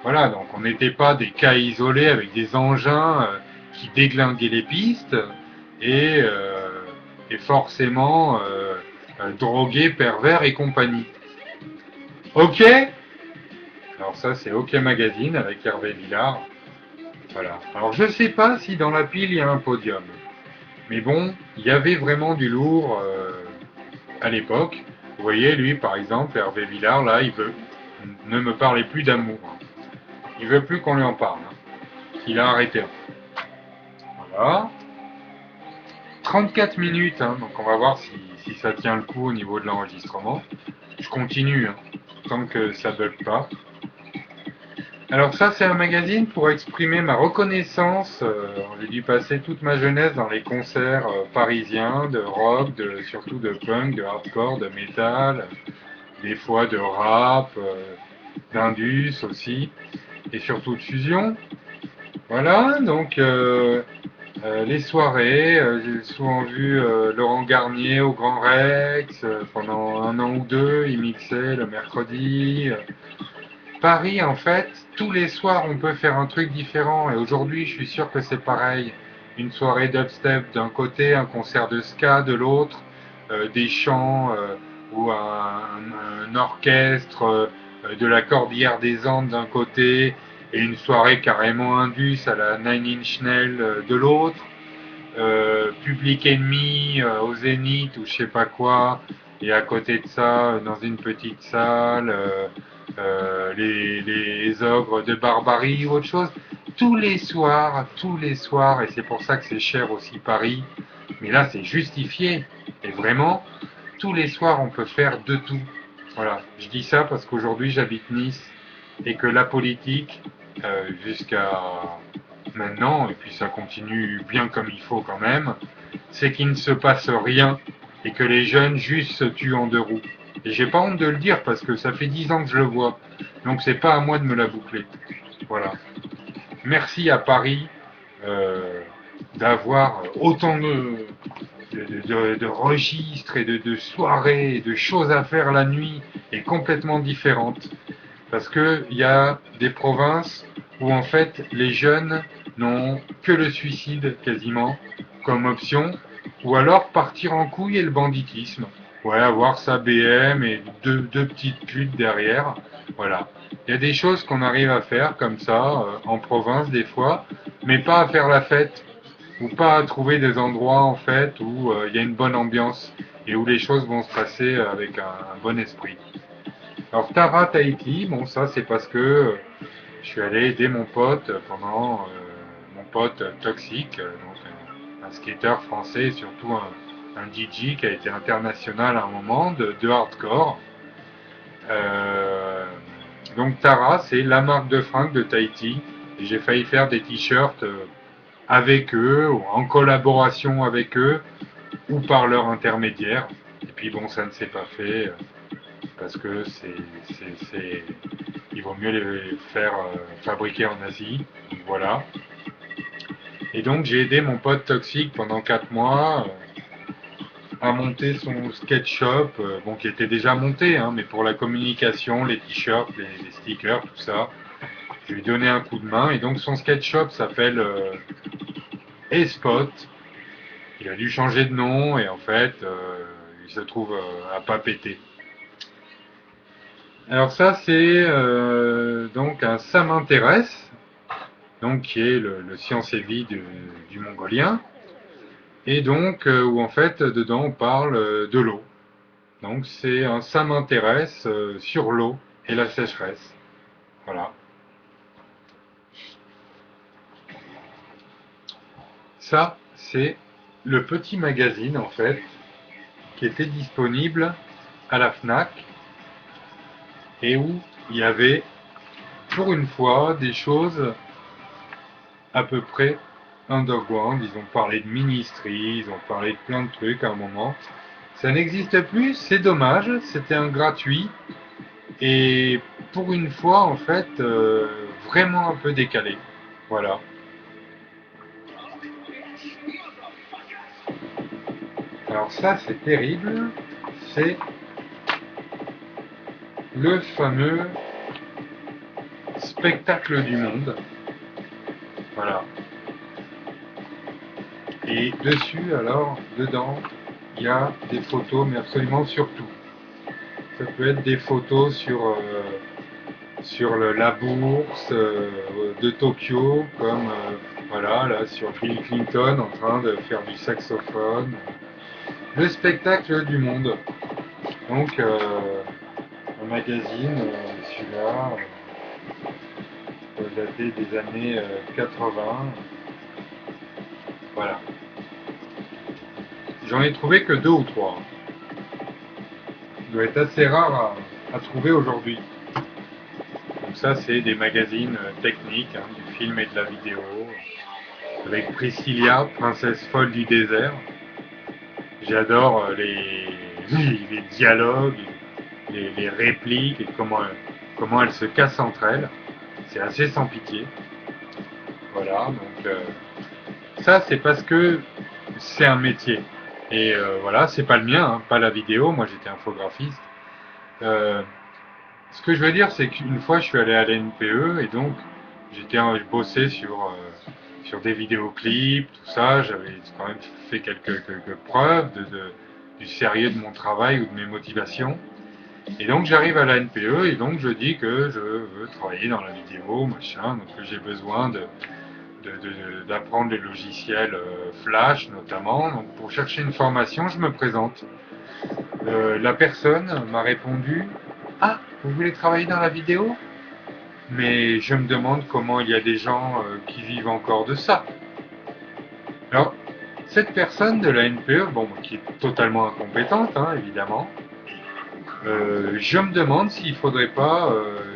Voilà, donc on n'était pas des cas isolés avec des engins qui déglinguaient les pistes et, euh, et forcément drogués, pervers et compagnie. Ok. Alors ça c'est Ok Magazine avec Hervé Villard. Voilà. Alors je sais pas si dans la pile il y a un podium. Mais bon, il y avait vraiment du lourd à l'époque. Vous voyez, lui par exemple, Hervé Villard, là, il veut ne me parler plus d'amour. Il veut plus qu'on lui en parle. Il a arrêté. Voilà. 34 minutes, hein, donc on va voir si ça tient le coup au niveau de l'enregistrement. Je continue, hein, tant que ça bug pas. Alors ça, c'est un magazine pour exprimer ma reconnaissance. J'ai dû passer toute ma jeunesse dans les concerts parisiens de rock, surtout de punk, de hardcore, de metal, des fois de rap, d'indus aussi, et surtout de fusion. Voilà, donc Les soirées, j'ai souvent vu Laurent Garnier au Grand Rex pendant un an ou deux, il mixait le mercredi. Paris, en fait, tous les soirs, on peut faire un truc différent. Et aujourd'hui, je suis sûr que c'est pareil. Une soirée dubstep d'un côté, un concert de ska de l'autre, des chants ou un orchestre de la Cordillère des Andes d'un côté, et une soirée carrément indus à la Nine Inch Nails de l'autre. Public Enemy au Zénith ou je sais pas quoi, et à côté de ça, dans une petite salle, les ogres de Barbarie ou autre chose. Tous les soirs, et c'est pour ça que c'est cher aussi Paris, mais là c'est justifié, et vraiment, tous les soirs on peut faire de tout. Voilà, je dis ça parce qu'aujourd'hui j'habite Nice, et que la politique, jusqu'à maintenant, et puis ça continue bien comme il faut quand même, c'est qu'il ne se passe rien et que les jeunes juste se tuent en deux roues. Et j'ai pas honte de le dire parce que ça fait 10 ans que je le vois. Donc c'est pas à moi de me la boucler. Voilà. Merci à Paris d'avoir autant de registres et de soirées et de choses à faire la nuit et complètement différentes. Parce qu'il y a des provinces où en fait les jeunes n'ont que le suicide quasiment comme option, ou alors partir en couille et le banditisme. Ouais, avoir sa BM et deux petites putes derrière. Voilà. Il y a des choses qu'on arrive à faire comme ça, en province des fois, mais pas à faire la fête, ou pas à trouver des endroits en fait où il y a une bonne ambiance et où les choses vont se passer avec un bon esprit. Alors Tara Tahiti, bon ça c'est parce que je suis allé aider mon pote pendant mon pote Toxic, donc un skater français et surtout un DJ qui a été international à un moment de hardcore. Euh, donc Tara c'est la marque de fringues de Tahiti et j'ai failli faire des t-shirts avec eux ou en collaboration avec eux ou par leur intermédiaire. Et puis bon ça ne s'est pas fait parce que il vaut mieux les faire fabriquer en Asie. Donc, voilà. Et donc j'ai aidé mon pote Toxic pendant 4 mois à monter son skate shop, bon qui était déjà monté, hein, mais pour la communication, les t-shirts, les stickers, tout ça, je lui ai donné un coup de main. Et donc son skate shop s'appelle E-Spot. Il a dû changer de nom et en fait, il se trouve à pas péter. Alors ça c'est donc un ça m'intéresse, donc qui est le Science et Vie du mongolien, et donc où en fait dedans on parle de l'eau. Donc c'est un ça m'intéresse sur l'eau et la sécheresse. Voilà. Ça c'est le petit magazine en fait qui était disponible à la Fnac et où il y avait pour une fois des choses à peu près underground. Ils ont parlé de ministries, ils ont parlé de plein de trucs à un moment. Ça n'existe plus, c'est dommage, c'était un gratuit et pour une fois en fait vraiment un peu décalé. Voilà. Alors ça c'est terrible, c'est le fameux spectacle du monde. Voilà. Et dessus alors, dedans, il y a des photos mais absolument sur tout. Ça peut être des photos sur la bourse de Tokyo, comme voilà, là sur Bill Clinton en train de faire du saxophone. Le spectacle du monde. Donc, un magazine, celui-là, peut dater des années 80. Voilà. J'en ai trouvé que deux ou trois. Il doit être assez rare à trouver aujourd'hui. Donc ça, c'est des magazines techniques, hein, du film et de la vidéo, avec Priscilla, princesse folle du désert. J'adore les dialogues, les répliques et comment elles se cassent entre elles. C'est assez sans pitié. Voilà, donc Ça, c'est parce que c'est un métier. Et voilà, c'est pas le mien, hein, pas la vidéo. Moi, j'étais infographiste. Euh, Ce que je veux dire, c'est qu'une fois, je suis allé à la NPE et donc je bossais sur des vidéoclips, tout ça. J'avais quand même fait quelques preuves du sérieux de mon travail ou de mes motivations. Et donc j'arrive à la NPE et donc je dis que je veux travailler dans la vidéo, machin, donc que j'ai besoin d'apprendre les logiciels Flash notamment. Donc pour chercher une formation, je me présente. La personne m'a répondu: Ah, vous voulez travailler dans la vidéo? Mais je me demande comment il y a des gens qui vivent encore de ça. Alors, cette personne de la NPE, bon, qui est totalement incompétente, hein, évidemment, je me demande s'il ne faudrait pas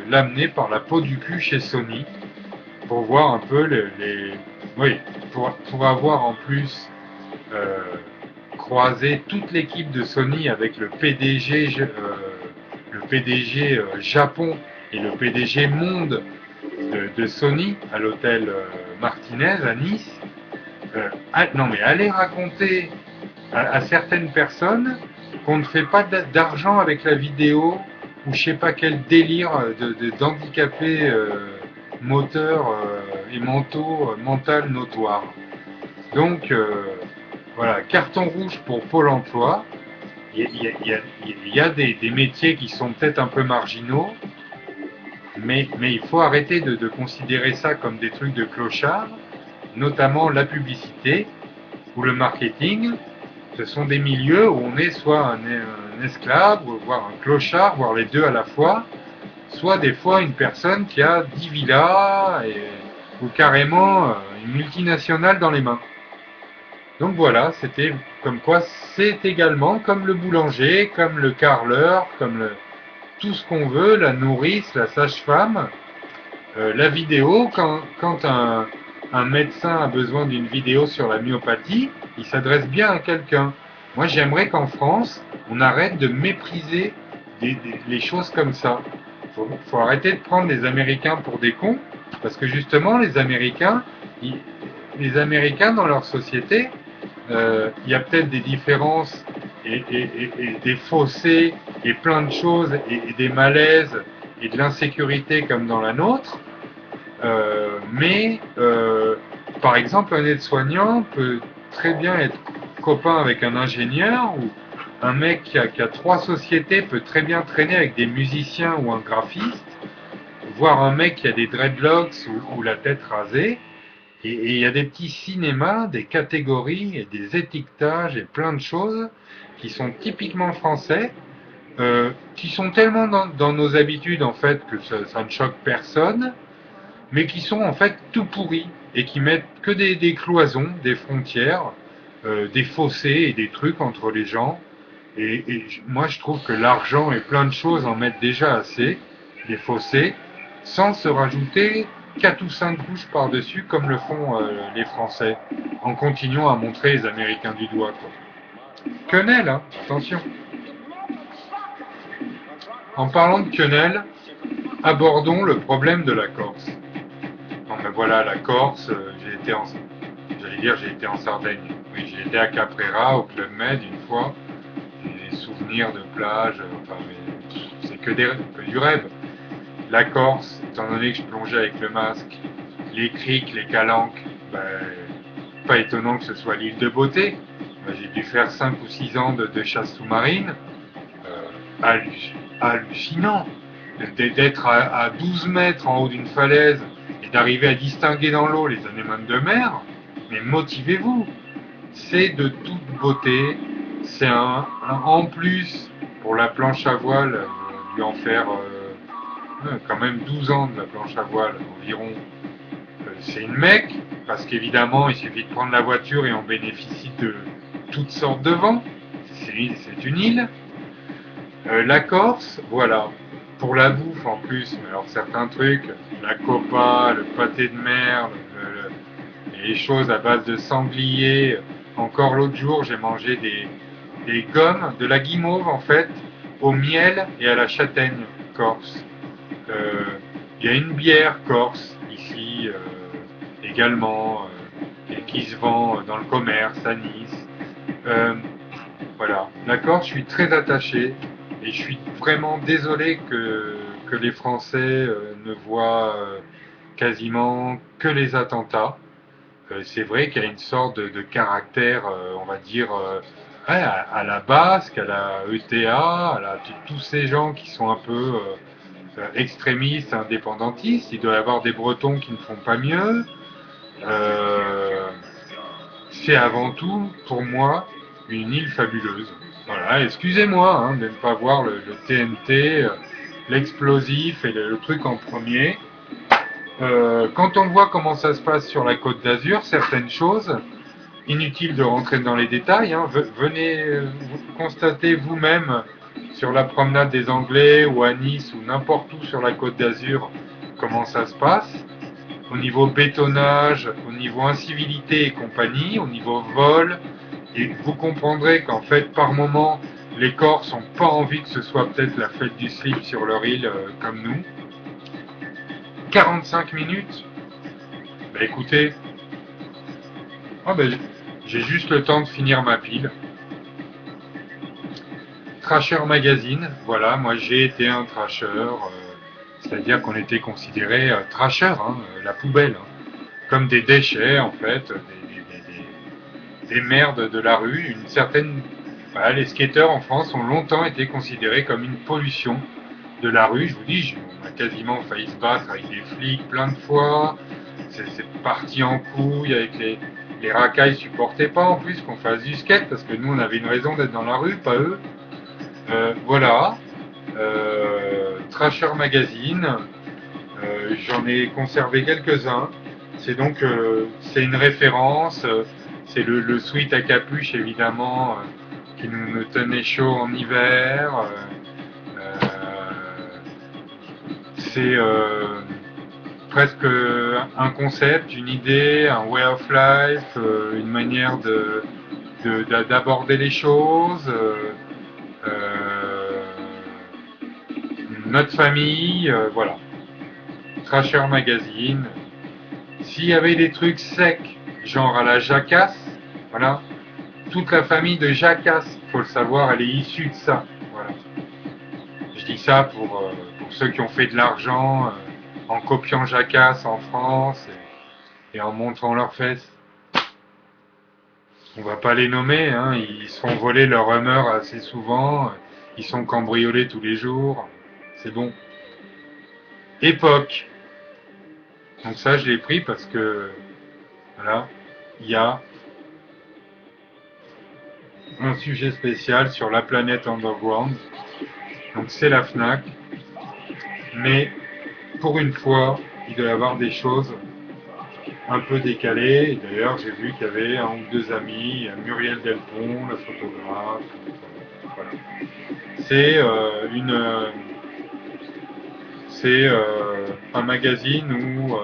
l'amener par la peau du cul chez Sony pour voir un peu oui, pour avoir en plus euh, croisé toute l'équipe de Sony avec le PDG Japon et le PDG monde de Sony à l'hôtel Martinez à Nice. Non mais allez raconter à certaines personnes qu'on ne fait pas d'argent avec la vidéo ou je sais pas quel délire d'handicapés moteurs et mental notoire. Donc voilà, carton rouge pour Pôle emploi. Il y a des métiers qui sont peut-être un peu marginaux, mais il faut arrêter de considérer ça comme des trucs de clochard, notamment la publicité ou le marketing. Ce sont des milieux où on est soit un esclave, voire un clochard, voire les deux à la fois, soit des fois une personne qui a 10 villas ou carrément une multinationale dans les mains. Donc voilà, c'était comme quoi c'est également comme le boulanger, comme le carreleur, tout ce qu'on veut, la nourrice, la sage-femme, la vidéo, quand un médecin a besoin d'une vidéo sur la myopathie, il s'adresse bien à quelqu'un. Moi, j'aimerais qu'en France, on arrête de mépriser les choses comme ça. Faut arrêter de prendre les Américains pour des cons, parce que justement, les Américains dans leur société, il y a peut-être des différences et des fossés et plein de choses et des malaises et de l'insécurité comme dans la nôtre. Mais par exemple, un aide-soignant peut très bien être copain avec un ingénieur ou un mec qui a trois sociétés peut très bien traîner avec des musiciens ou un graphiste, voire un mec qui a des dreadlocks ou la tête rasée. Et il y a des petits cinémas, des catégories et des étiquetages et plein de choses qui sont typiquement français, qui sont tellement dans nos habitudes en fait que ça ne choque personne, mais qui sont en fait tout pourris et qui mettent que des cloisons, des frontières, des fossés et des trucs entre les gens. Et moi je trouve que l'argent et plein de choses en mettent déjà assez, des fossés, sans se rajouter 4 ou 5 couches par-dessus comme le font les Français, en continuant à montrer les Américains du doigt. Quoi. Quenelle, hein, attention. En parlant de quenelle, abordons le problème de la Corse. Non mais voilà, la Corse, j'ai été en Sardaigne. Oui, j'ai été à Caprera, au Club Med une fois. J'ai des souvenirs de plage, enfin, mais c'est que du rêve. La Corse, étant donné que je plongeais avec le masque, les criques, les calanques, ben, pas étonnant que ce soit l'île de beauté. Ben, j'ai dû faire 5 ou 6 ans de chasse sous-marine. Hallucinant d'être à 12 mètres en haut d'une falaise et d'arriver à distinguer dans l'eau les anémones de mer. Mais motivez-vous, c'est de toute beauté. C'est en plus pour la planche à voile, dû en faire quand même 12 ans de la planche à voile environ. C'est une mecque, parce qu'évidemment, il suffit de prendre la voiture et on bénéficie de toutes sortes de vents. C'est une île. La Corse, voilà. Pour la bouffe en plus, mais alors certains trucs, la copa, le pâté de mer, les choses à base de sanglier. Encore l'autre jour, j'ai mangé des gommes, de la guimauve en fait, au miel et à la châtaigne corse. Il y a une bière corse ici également, qui se vend dans le commerce à Nice. Voilà, d'accord, je suis très attaché et je suis vraiment désolé que les Français ne voient quasiment que les attentats. C'est vrai qu'il y a une sorte de caractère, on va dire, ouais, à la Basque, à la ETA, tous ces gens qui sont un peu extrémistes, indépendantistes. Il doit y avoir des Bretons qui ne font pas mieux. Euh, c'est avant tout, pour moi, une île fabuleuse. Voilà, excusez-moi hein, de ne pas voir le TNT, l'explosif et le truc en premier. Quand on voit comment ça se passe sur la Côte d'Azur, certaines choses, inutile de rentrer dans les détails, hein, venez constater vous-même sur la promenade des Anglais ou à Nice ou n'importe où sur la Côte d'Azur comment ça se passe, au niveau bétonnage, au niveau incivilité et compagnie, au niveau vol, et vous comprendrez qu'en fait par moment les Corses n'ont pas envie que ce soit peut-être la fête du slip sur leur île comme nous. 45 minutes. Bah écoutez, oh bah, j'ai juste le temps de finir ma pile. Trasher Magazine, voilà, moi j'ai été un trasher, c'est-à-dire qu'on était considéré trasher, hein, la poubelle, hein, comme des déchets en fait, des merdes de la rue. Une certaine, voilà, les skateurs en France ont longtemps été considérés comme une pollution de la rue. Je vous dis, on a quasiment failli se battre avec des flics plein de fois. C'est parti en couille avec les racailles supportaient pas en plus qu'on fasse du skate parce que nous on avait une raison d'être dans la rue, pas eux. Voilà. Trasher Magazine. J'en ai conservé quelques-uns. C'est donc c'est une référence. C'est le sweat à capuche évidemment qui nous tenait chaud en hiver. C'est presque un concept, une idée, un way of life, une manière d'aborder les choses. Notre famille, voilà. Trasher Magazine. S'il y avait des trucs secs, genre à la Jacasse, voilà. Toute la famille de Jacasse, il faut le savoir, elle est issue de ça. Voilà. Je dis ça pour ceux qui ont fait de l'argent en copiant Jacasse en France et en montrant leurs fesses. On va pas les nommer, hein, ils se font voler leur Hummer assez souvent, ils sont cambriolés tous les jours, c'est bon. Époque. Donc ça, je l'ai pris parce que, voilà, il y a un sujet spécial sur la planète underground. Donc c'est la FNAC. Mais pour une fois, il doit y avoir des choses un peu décalées. Et d'ailleurs, j'ai vu qu'il y avait un ou deux amis, Muriel Delpont, la photographe. Voilà. C'est un magazine où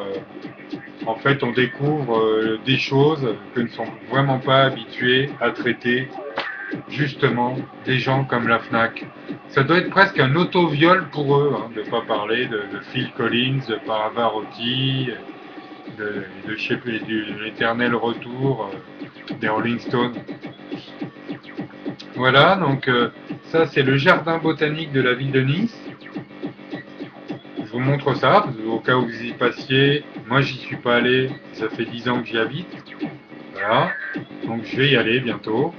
en fait on découvre des choses que ne sont vraiment pas habitués à traiter justement des gens comme la FNAC. Ça doit être presque un auto-viol pour eux hein, de ne pas parler de Phil Collins, de Pavarotti, de l'éternel retour des Rolling Stones. Voilà, donc ça c'est le jardin botanique de la ville de Nice. Je vous montre ça, au cas où vous y passiez. Moi, j'y suis pas allé, ça fait 10 ans que j'y habite. Voilà, donc je vais y aller bientôt,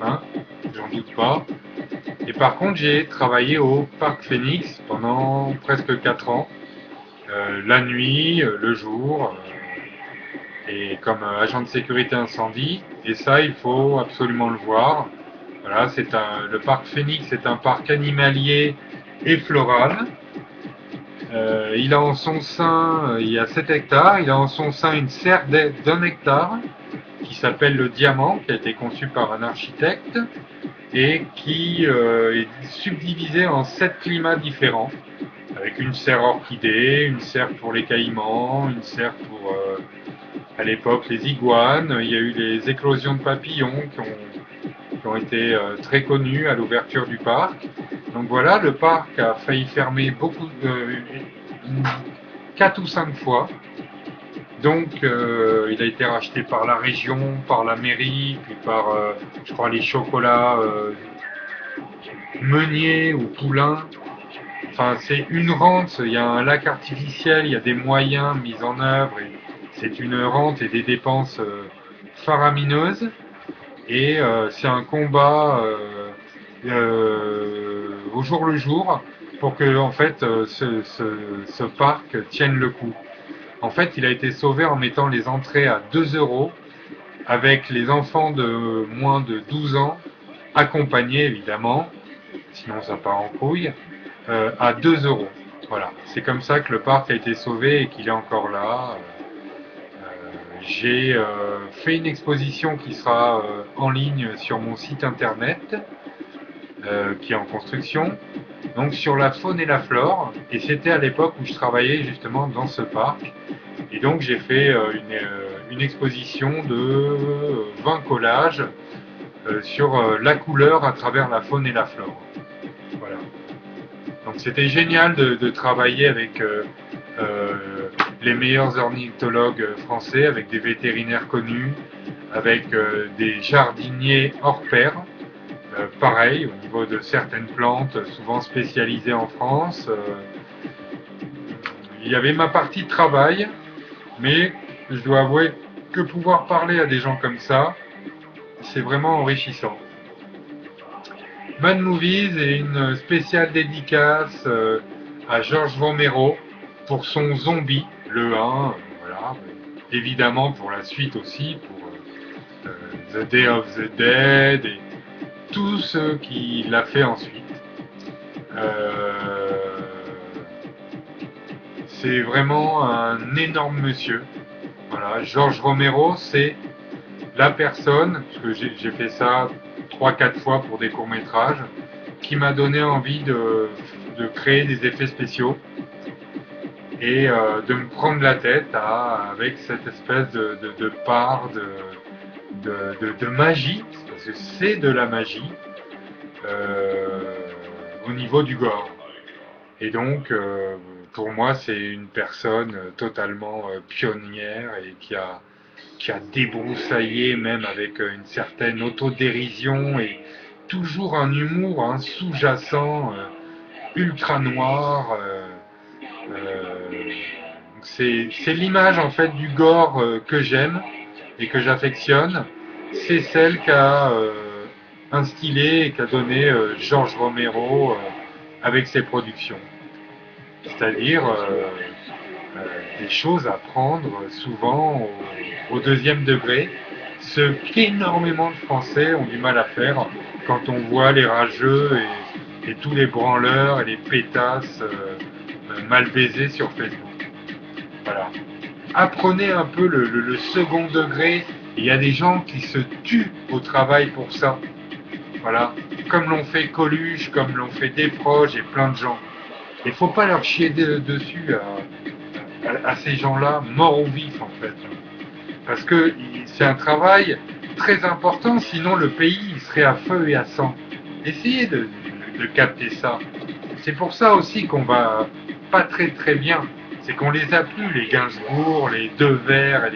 hein, j'en doute pas. Et par contre, j'ai travaillé au Parc Phoenix pendant presque 4 ans, la nuit, le jour, et comme agent de sécurité incendie. Et ça, il faut absolument le voir. Voilà, le Parc Phoenix est un parc animalier et floral. Il a en son sein, il y a 7 hectares, il a en son sein une serre d'1 hectare qui s'appelle le Diamant, qui a été conçu par un architecte et qui est subdivisé en 7 climats différents, avec une serre orchidée, une serre pour les caïmans, une serre pour, à l'époque, les iguanes. Il y a eu les éclosions de papillons qui ont été très connues à l'ouverture du parc. Donc voilà, le parc a failli fermer 4 ou 5 fois. Donc il a été racheté par la région, par la mairie, puis par, je crois, les chocolats Meunier ou Poulain. Enfin, c'est une rente, il y a un lac artificiel, il y a des moyens mis en œuvre, et c'est une rente et des dépenses faramineuses. Et c'est un combat au jour le jour pour que en fait ce parc tienne le coup. En fait, il a été sauvé en mettant les entrées à 2 euros, avec les enfants de moins de 12 ans, accompagnés évidemment, sinon ça part en couille, à 2 euros. Voilà, c'est comme ça que le parc a été sauvé et qu'il est encore là. J'ai fait une exposition qui sera en ligne sur mon site internet, qui est en construction, donc sur la faune et la flore. Et c'était à l'époque où je travaillais justement dans ce parc. Et donc j'ai fait une exposition de 20 collages sur la couleur à travers la faune et la flore. Voilà. Donc c'était génial de travailler avec les meilleurs ornithologues français, avec des vétérinaires connus, avec des jardiniers hors pair. Pareil, au niveau de certaines plantes, souvent spécialisées en France. Il y avait ma partie de travail, mais je dois avouer que pouvoir parler à des gens comme ça, c'est vraiment enrichissant. Mad Movies et une spéciale dédicace à Georges Romero pour son Zombie, le 1, voilà. Évidemment pour la suite aussi, pour The Day of the Dead et tout ce qu'il a fait ensuite. C'est vraiment un énorme monsieur. Voilà, Georges Romero, c'est la personne, parce que j'ai fait ça 3-4 fois pour des courts-métrages, qui m'a donné envie de créer des effets spéciaux et de me prendre la tête avec cette espèce de part de magie, parce que c'est de la magie, au niveau du gore. Et donc, pour moi, c'est une personne totalement pionnière et qui a débroussaillé, même avec une certaine autodérision et toujours un humour sous-jacent, ultra noir. C'est l'image en fait du gore que j'aime et que j'affectionne. C'est celle qu'a instillé et qu'a donné Georges Romero avec ses productions. C'est-à-dire des choses à prendre souvent au deuxième degré, ce qu'énormément de Français ont du mal à faire quand on voit les rageux et tous les branleurs et les pétasses mal baisés sur Facebook. Voilà. Apprenez un peu le second degré. Il y a des gens qui se tuent au travail pour ça. Voilà. Comme l'ont fait Coluche, comme l'ont fait Desproges et plein de gens. Il ne faut pas leur chier dessus à ces gens-là, morts ou vifs en fait. Parce que c'est un travail très important, sinon le pays il serait à feu et à sang. Essayez de capter ça. C'est pour ça aussi qu'on va pas très très bien. C'est qu'on les a plus, les Gainsbourg, les Devers,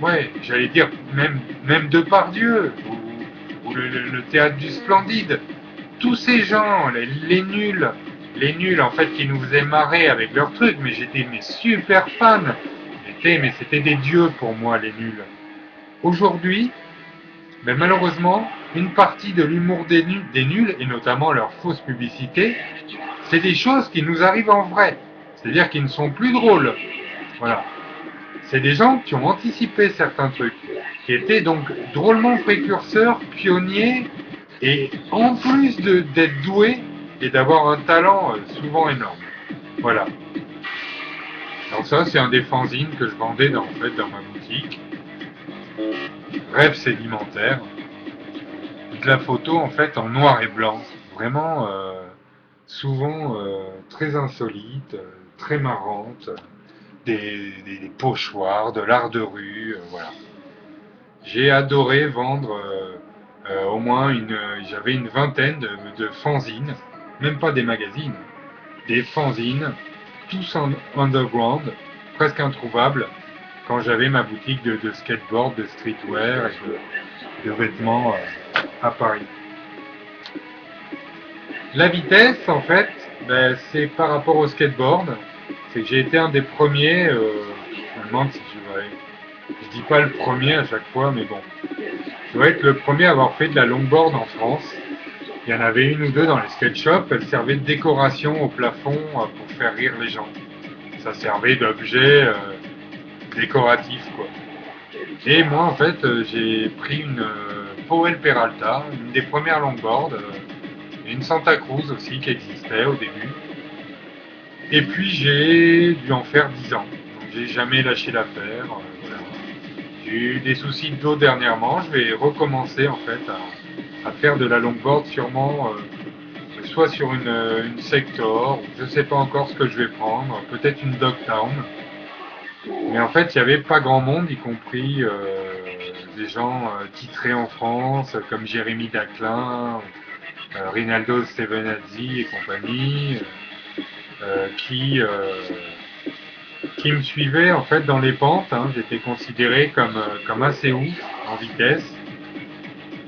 ouais, j'allais dire même Depardieu, ou le théâtre du Splendide. Tous ces gens, les nuls en fait qui nous faisaient marrer avec leurs trucs, mais j'étais super fan. Mais c'était des dieux pour moi les nuls. Aujourd'hui, mais malheureusement, une partie de l'humour des nuls, et notamment leur fausse publicité, c'est des choses qui nous arrivent en vrai. C'est-à-dire qu'ils ne sont plus drôles. Voilà. C'est des gens qui ont anticipé certains trucs, qui étaient donc drôlement précurseurs, pionniers, et en plus d'être doués et d'avoir un talent souvent énorme. Voilà. Alors ça, c'est un des fanzines que je vendais en fait dans ma boutique. Rêve sédimentaire. De la photo en fait en noir et blanc. Vraiment souvent très insolite, très marrante. Des pochoirs, de l'art de rue, voilà. J'ai adoré vendre au moins j'avais une vingtaine de fanzines, même pas des magazines, des fanzines tous en underground, presque introuvables, quand j'avais ma boutique de skateboard, de streetwear et de vêtements à Paris. La vitesse, en fait, ben, c'est par rapport au skateboard. C'est que j'ai été un des premiers. Je me demande si je dis pas le premier à chaque fois, mais bon. Je dois être le premier à avoir fait de la longboard en France. Il y en avait une ou deux dans les skate shops. Elles servaient de décoration au plafond pour faire rire les gens. Ça servait d'objet décoratif, quoi. Et moi, en fait, j'ai pris une Powell Peralta, une des premières longboards, et une Santa Cruz aussi qui existait au début. Et puis j'ai dû en faire 10 ans. Donc j'ai jamais lâché l'affaire. Voilà. J'ai eu des soucis d'eau dernièrement. Je vais recommencer en fait à faire de la longboard sûrement soit sur une Sector, je ne sais pas encore ce que je vais prendre, peut-être une Dogtown. Mais en fait, il n'y avait pas grand monde, y compris des gens titrés en France, comme Jérémy Daclin, Rinaldo Stevenazzi et compagnie, qui me suivaient en fait dans les pentes. Hein. J'étais considéré comme assez ouf en vitesse.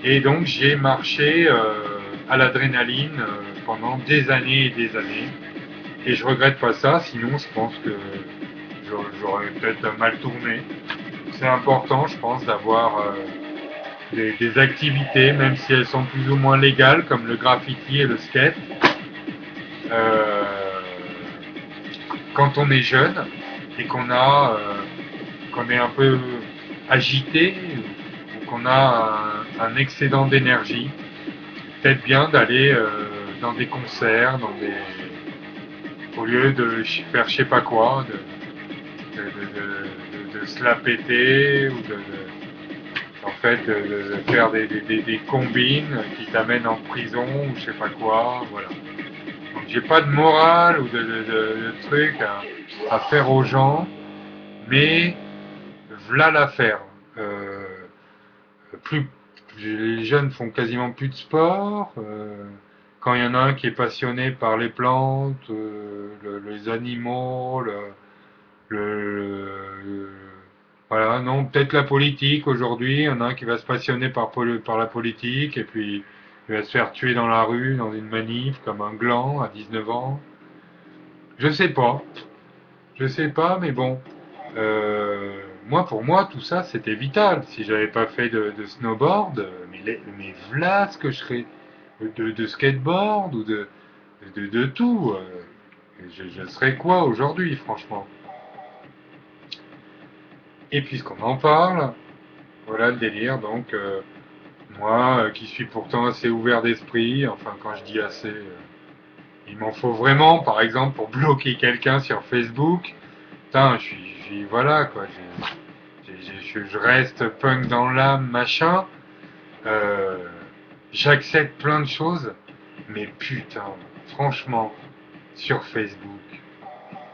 Et donc j'ai marché à l'adrénaline pendant des années et des années. Et je regrette pas ça, sinon je pense que j'aurais peut-être mal tourné. C'est important, je pense, d'avoir des activités, même si elles sont plus ou moins légales, comme le graffiti et le skate. Euh, Quand on est jeune et qu'on est un peu agité ou qu'on a un excédent d'énergie, peut-être bien d'aller dans des concerts, au lieu de faire je sais pas quoi, de se la péter ou en fait, de faire des combines qui t'amènent en prison ou je sais pas quoi, voilà. Donc j'ai pas de morale ou de trucs à faire aux gens, mais voilà l'affaire. Plus les jeunes font quasiment plus de sport. Quand il y en a un qui est passionné par les plantes, les animaux, le- voilà, non, peut-être la politique aujourd'hui. Il y en a un qui va se passionner par la politique et puis il va se faire tuer dans la rue, dans une manif, comme un gland à 19 ans. Je sais pas. Je sais pas, mais bon. Moi, pour moi, tout ça, c'était vital. Si j'avais pas fait de snowboard, mais voilà ce que je serais de skateboard ou de tout. Je serais quoi aujourd'hui, franchement? Et puisqu'on en parle, voilà le délire. Donc, moi, qui suis pourtant assez ouvert d'esprit, enfin, quand je dis assez, il m'en faut vraiment, par exemple, pour bloquer quelqu'un sur Facebook. Putain, voilà, quoi. Je reste punk dans l'âme, machin. Euh, J'accepte plein de choses, mais putain, franchement, sur Facebook,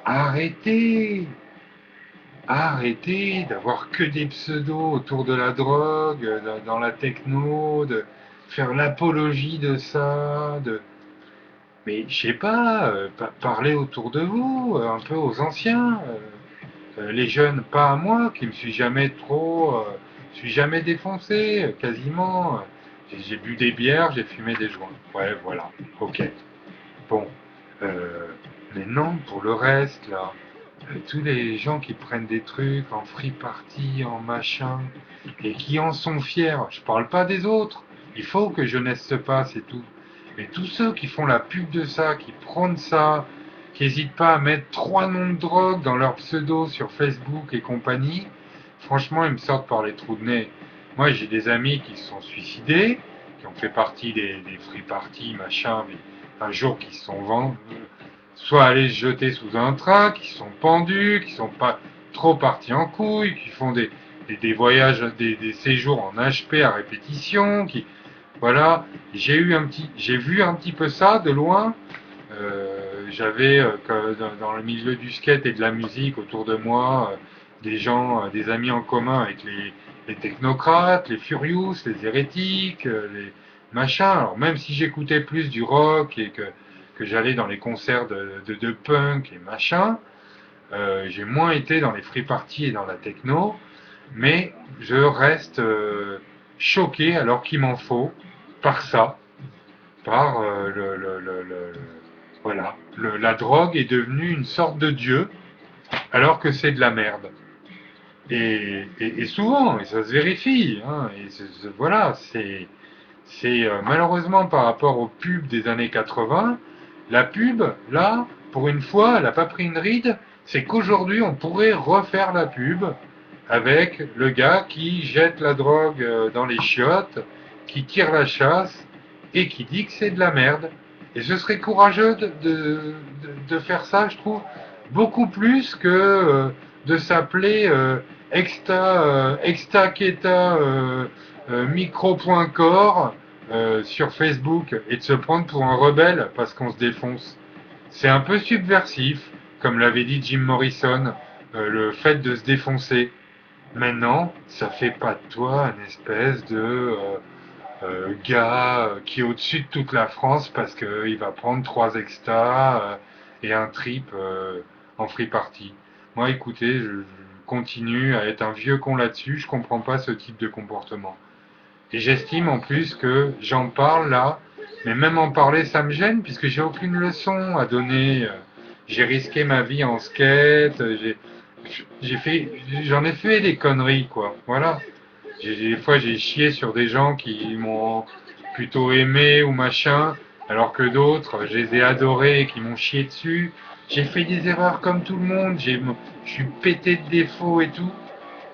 arrêtez! Arrêtez d'avoir que des pseudos autour de la drogue, dans la techno, de faire l'apologie de ça, mais je sais pas, parler autour de vous, un peu aux anciens, les jeunes, pas à moi, qui me suis jamais défoncé, quasiment. J'ai bu des bières, j'ai fumé des joints. Ouais, voilà, ok. Bon, euh, mais non, pour le reste, là, tous les gens qui prennent des trucs en free party, en machin, et qui en sont fiers, je parle pas des autres, il faut que jeunesse se passe et tout. Mais tous ceux qui font la pub de ça, qui prônent ça, qui n'hésitent pas à mettre 3 noms de drogue dans leur pseudo sur Facebook et compagnie, franchement, ils me sortent par les trous de nez. Moi, j'ai des amis qui se sont suicidés, qui ont fait partie des free parties, machin, mais un jour qui se sont vendus, soit allés se jeter sous un train, qui sont pendus, qui sont pas trop partis en couilles, qui font des voyages, des séjours en HP à répétition, voilà. J'ai vu un petit peu ça de loin. J'avais dans le milieu du skate et de la musique autour de moi des gens, des amis en commun avec les technocrates, les furious, les hérétiques, les machins. Alors même si j'écoutais plus du rock et que que j'allais dans les concerts de punk et machin. J'ai moins été dans les free parties et dans la techno, mais je reste choqué alors qu'il m'en faut par ça, par voilà, la drogue est devenue une sorte de dieu alors que c'est de la merde. Et souvent, et ça se vérifie, hein, voilà, c'est malheureusement par rapport aux pubs des années 80, la pub, là, pour une fois, elle n'a pas pris une ride, c'est qu'aujourd'hui, on pourrait refaire la pub avec le gars qui jette la drogue dans les chiottes, qui tire la chasse et qui dit que c'est de la merde. Et ce serait courageux de faire ça, je trouve, beaucoup plus que de s'appeler Extaketa micro.core sur Facebook et de se prendre pour un rebelle parce qu'on se défonce. C'est un peu subversif, comme l'avait dit Jim Morrison, le fait de se défoncer. Maintenant, ça fait pas de toi une espèce de gars qui est au-dessus de toute la France parce qu'il va prendre 3 extas et un trip en free party. Moi, écoutez, je continue à être un vieux con là-dessus, je comprends pas ce type de comportement. Et j'estime en plus que j'en parle là, mais même en parler, ça me gêne puisque j'ai aucune leçon à donner. J'ai risqué ma vie en skate, j'en ai fait des conneries, quoi. Voilà. Des fois, j'ai chié sur des gens qui m'ont plutôt aimé ou machin, alors que d'autres, je les ai adorés et qui m'ont chié dessus. J'ai fait des erreurs comme tout le monde, je suis pété de défauts et tout,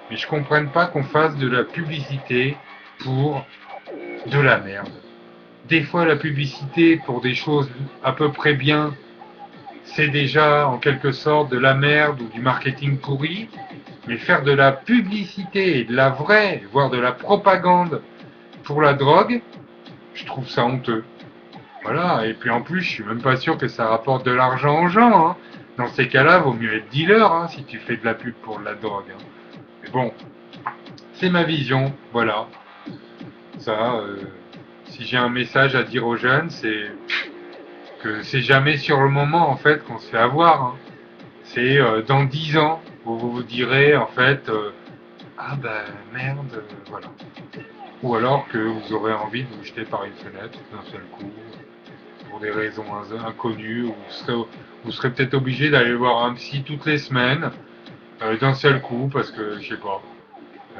mais je comprenne pas qu'on fasse de la publicité pour de la merde. Des fois, la publicité pour des choses à peu près bien, c'est déjà en quelque sorte de la merde ou du marketing pourri, mais faire de la publicité et de la vraie, voire de la propagande pour la drogue, je trouve ça honteux. Voilà, et puis en plus, je suis même pas sûr que ça rapporte de l'argent aux gens. Hein. Dans ces cas-là, vaut mieux être dealer hein, si tu fais de la pub pour de la drogue. Hein. Mais bon, c'est ma vision, voilà. Ça, si j'ai un message à dire aux jeunes, c'est que c'est jamais sur le moment en fait qu'on se fait avoir. Hein. C'est dans 10 ans où vous vous direz en fait ah ben merde, voilà. Ou alors que vous aurez envie de vous jeter par une fenêtre d'un seul coup pour des raisons inconnues, ou vous serez peut-être obligé d'aller voir un psy toutes les semaines d'un seul coup parce que je sais pas.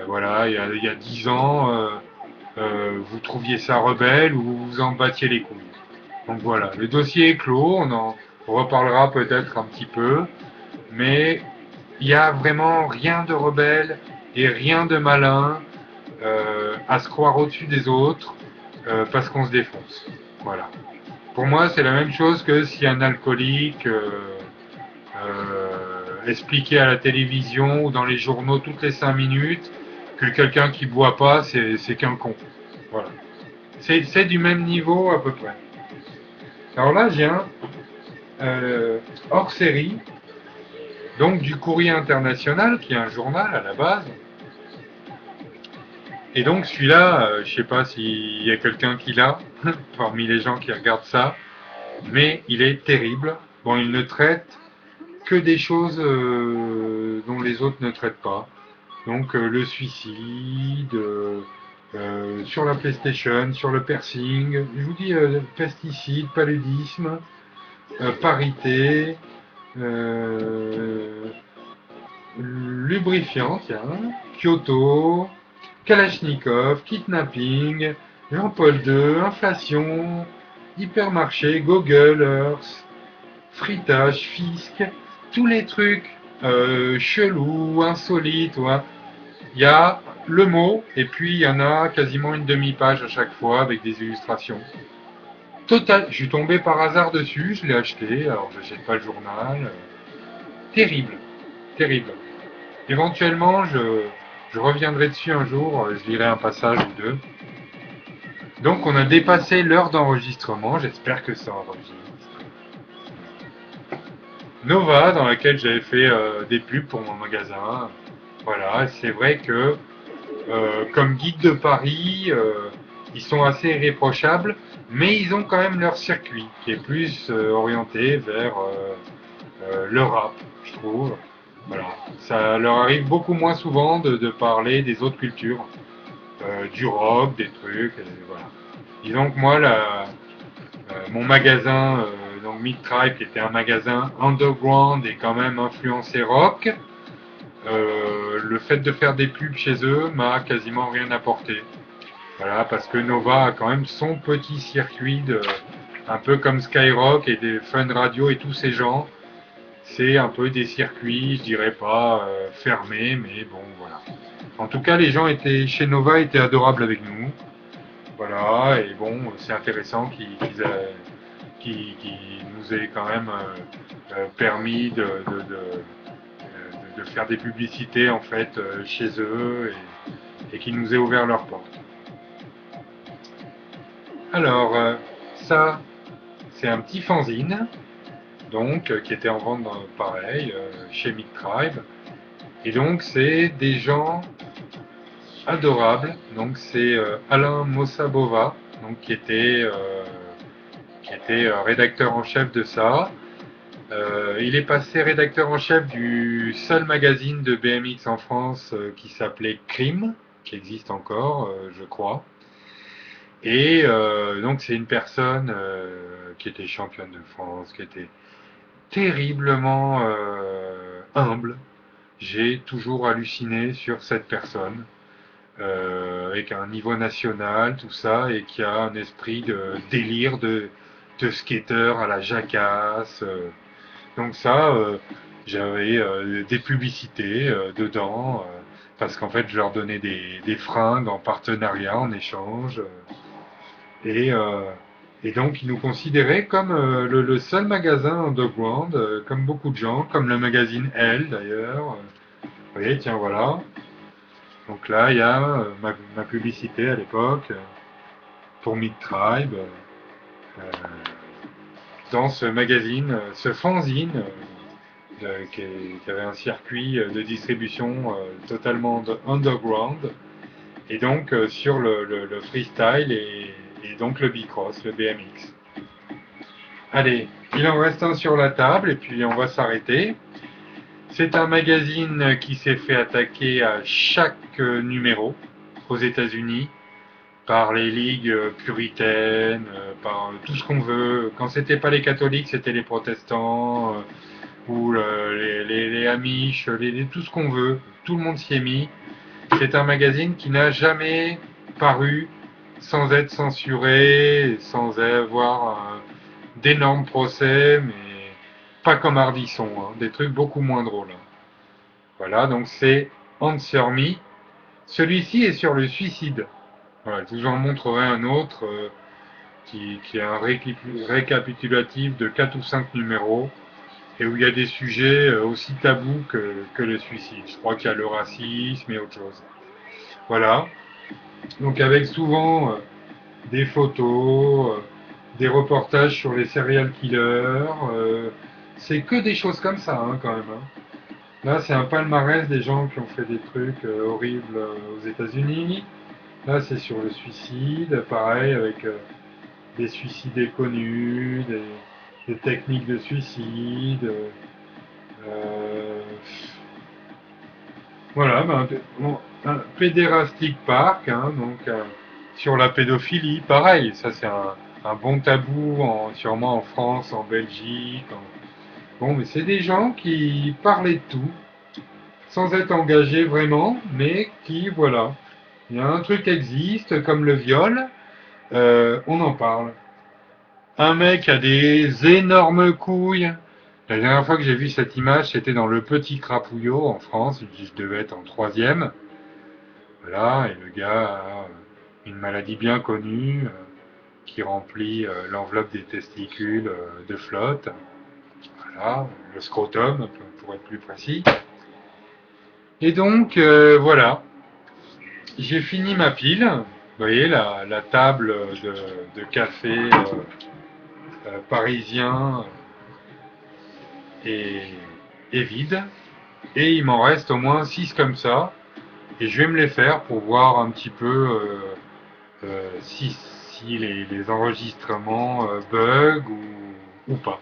Voilà, il y a 10 ans, vous trouviez ça rebelle ou vous vous en battiez les couilles. Donc voilà, le dossier est clos, on en reparlera peut-être un petit peu, mais il n'y a vraiment rien de rebelle et rien de malin à se croire au-dessus des autres parce qu'on se défonce. Voilà. Pour moi, c'est la même chose que si un alcoolique expliquait à la télévision ou dans les journaux toutes les 5 minutes que quelqu'un qui boit pas, c'est qu'un con. Voilà. C'est du même niveau à peu près. Alors là, j'ai un hors série, donc du Courrier International, qui est un journal à la base. Et donc celui-là, je sais pas s'il y a quelqu'un qui l'a, parmi les gens qui regardent ça, mais il est terrible. Bon, il ne traite que des choses dont les autres ne traitent pas. Donc le suicide, sur la PlayStation, sur le piercing, je vous dis pesticides, paludisme, parité, lubrifiant, tiens, Kyoto, Kalachnikov, kidnapping, Jean-Paul II, inflation, hypermarché, Google Earth, fritage, fisc, tous les trucs chelous, insolites, ouais. Il y a le mot, et puis il y en a quasiment une demi-page à chaque fois avec des illustrations. Total, je suis tombé par hasard dessus, je l'ai acheté, alors je n'achète pas le journal. Terrible, terrible. Éventuellement, je reviendrai dessus un jour, je lirai un passage ou deux. Donc on a dépassé l'heure d'enregistrement, j'espère que ça enregistre. Nova, dans laquelle j'avais fait des pubs pour mon magasin. Voilà, c'est vrai que comme guide de Paris, ils sont assez irréprochables, mais ils ont quand même leur circuit qui est plus orienté vers le rap, je trouve. Voilà. Ça leur arrive beaucoup moins souvent de parler des autres cultures, du rock, des trucs, et voilà. Disons que moi, mon magasin, donc Meat Tribe, qui était un magasin underground et quand même influencé rock, le fait de faire des pubs chez eux m'a quasiment rien apporté. Voilà, parce que Nova a quand même son petit circuit un peu comme Skyrock et des Fun Radio et tous ces gens. C'est un peu des circuits, je dirais pas fermés, mais bon, voilà. En tout cas, les gens chez Nova étaient adorables avec nous. Voilà, et bon, c'est intéressant qu'ils nous aient quand même permis de faire des publicités en fait chez eux et qu'ils nous aient ouvert leurs portes. Alors, ça, c'est un petit fanzine, donc, qui était en vente pareil, chez Meat Tribe. Et donc, c'est des gens adorables. Donc, c'est Alain Mossabova, donc, qui était rédacteur en chef de ça. Il est passé rédacteur en chef du seul magazine de BMX en France qui s'appelait Crime, qui existe encore, je crois. Et donc c'est une personne qui était championne de France, qui était terriblement humble. J'ai toujours halluciné sur cette personne, avec un niveau national, tout ça, et qui a un esprit de délire de skater à la jacasse. Donc ça, j'avais des publicités dedans, parce qu'en fait, je leur donnais des fringues en partenariat, en échange. Et, euh, et donc, ils nous considéraient comme le seul magasin underground, comme beaucoup de gens, comme le magazine Elle d'ailleurs. Vous voyez, tiens, voilà. Donc là, il y a ma publicité à l'époque pour Meat Tribe, dans ce magazine, ce fanzine, qui avait un circuit de distribution totalement underground, et donc sur le freestyle et donc le bicross, le BMX. Allez, il en reste un sur la table et puis on va s'arrêter. C'est un magazine qui s'est fait attaquer à chaque numéro aux États-Unis par les ligues puritaines, par tout ce qu'on veut. Quand c'était pas les catholiques, c'était les protestants, ou les Amish, tout ce qu'on veut. Tout le monde s'y est mis. C'est un magazine qui n'a jamais paru sans être censuré, sans avoir d'énormes procès, mais pas comme Ardisson, hein, des trucs beaucoup moins drôles. Voilà, donc c'est Answer Me. Celui-ci est sur le suicide. Voilà, je vous en montrerai un autre qui est un récapitulatif de 4 ou 5 numéros et où il y a des sujets aussi tabous que le suicide. Je crois qu'il y a le racisme et autre chose. Voilà, donc avec souvent des photos, des reportages sur les serial killers. C'est que des choses comme ça, hein, quand même. Hein. Là, c'est un palmarès des gens qui ont fait des trucs horribles aux États-Unis. Là, c'est sur le suicide, pareil, avec des suicidés connus, des techniques de suicide. Euh, voilà, un Pédérastic Park, hein, donc sur la pédophilie, pareil, ça c'est un bon tabou, sûrement en France, en Belgique. Bon, mais c'est des gens qui parlaient de tout, sans être engagés vraiment, mais qui, voilà, il y a un truc qui existe, comme le viol, on en parle. Un mec a des énormes couilles. La dernière fois que j'ai vu cette image, c'était dans Le Petit Crapouillot en France, je devais être en troisième. Voilà, et le gars a une maladie bien connue qui remplit l'enveloppe des testicules de flotte. Voilà, le scrotum, pour être plus précis. Et donc, voilà, j'ai fini ma pile. Vous voyez, la table de café parisien est vide. Et il m'en reste au moins 6 comme ça. Et je vais me les faire pour voir un petit peu si les enregistrements bug ou pas.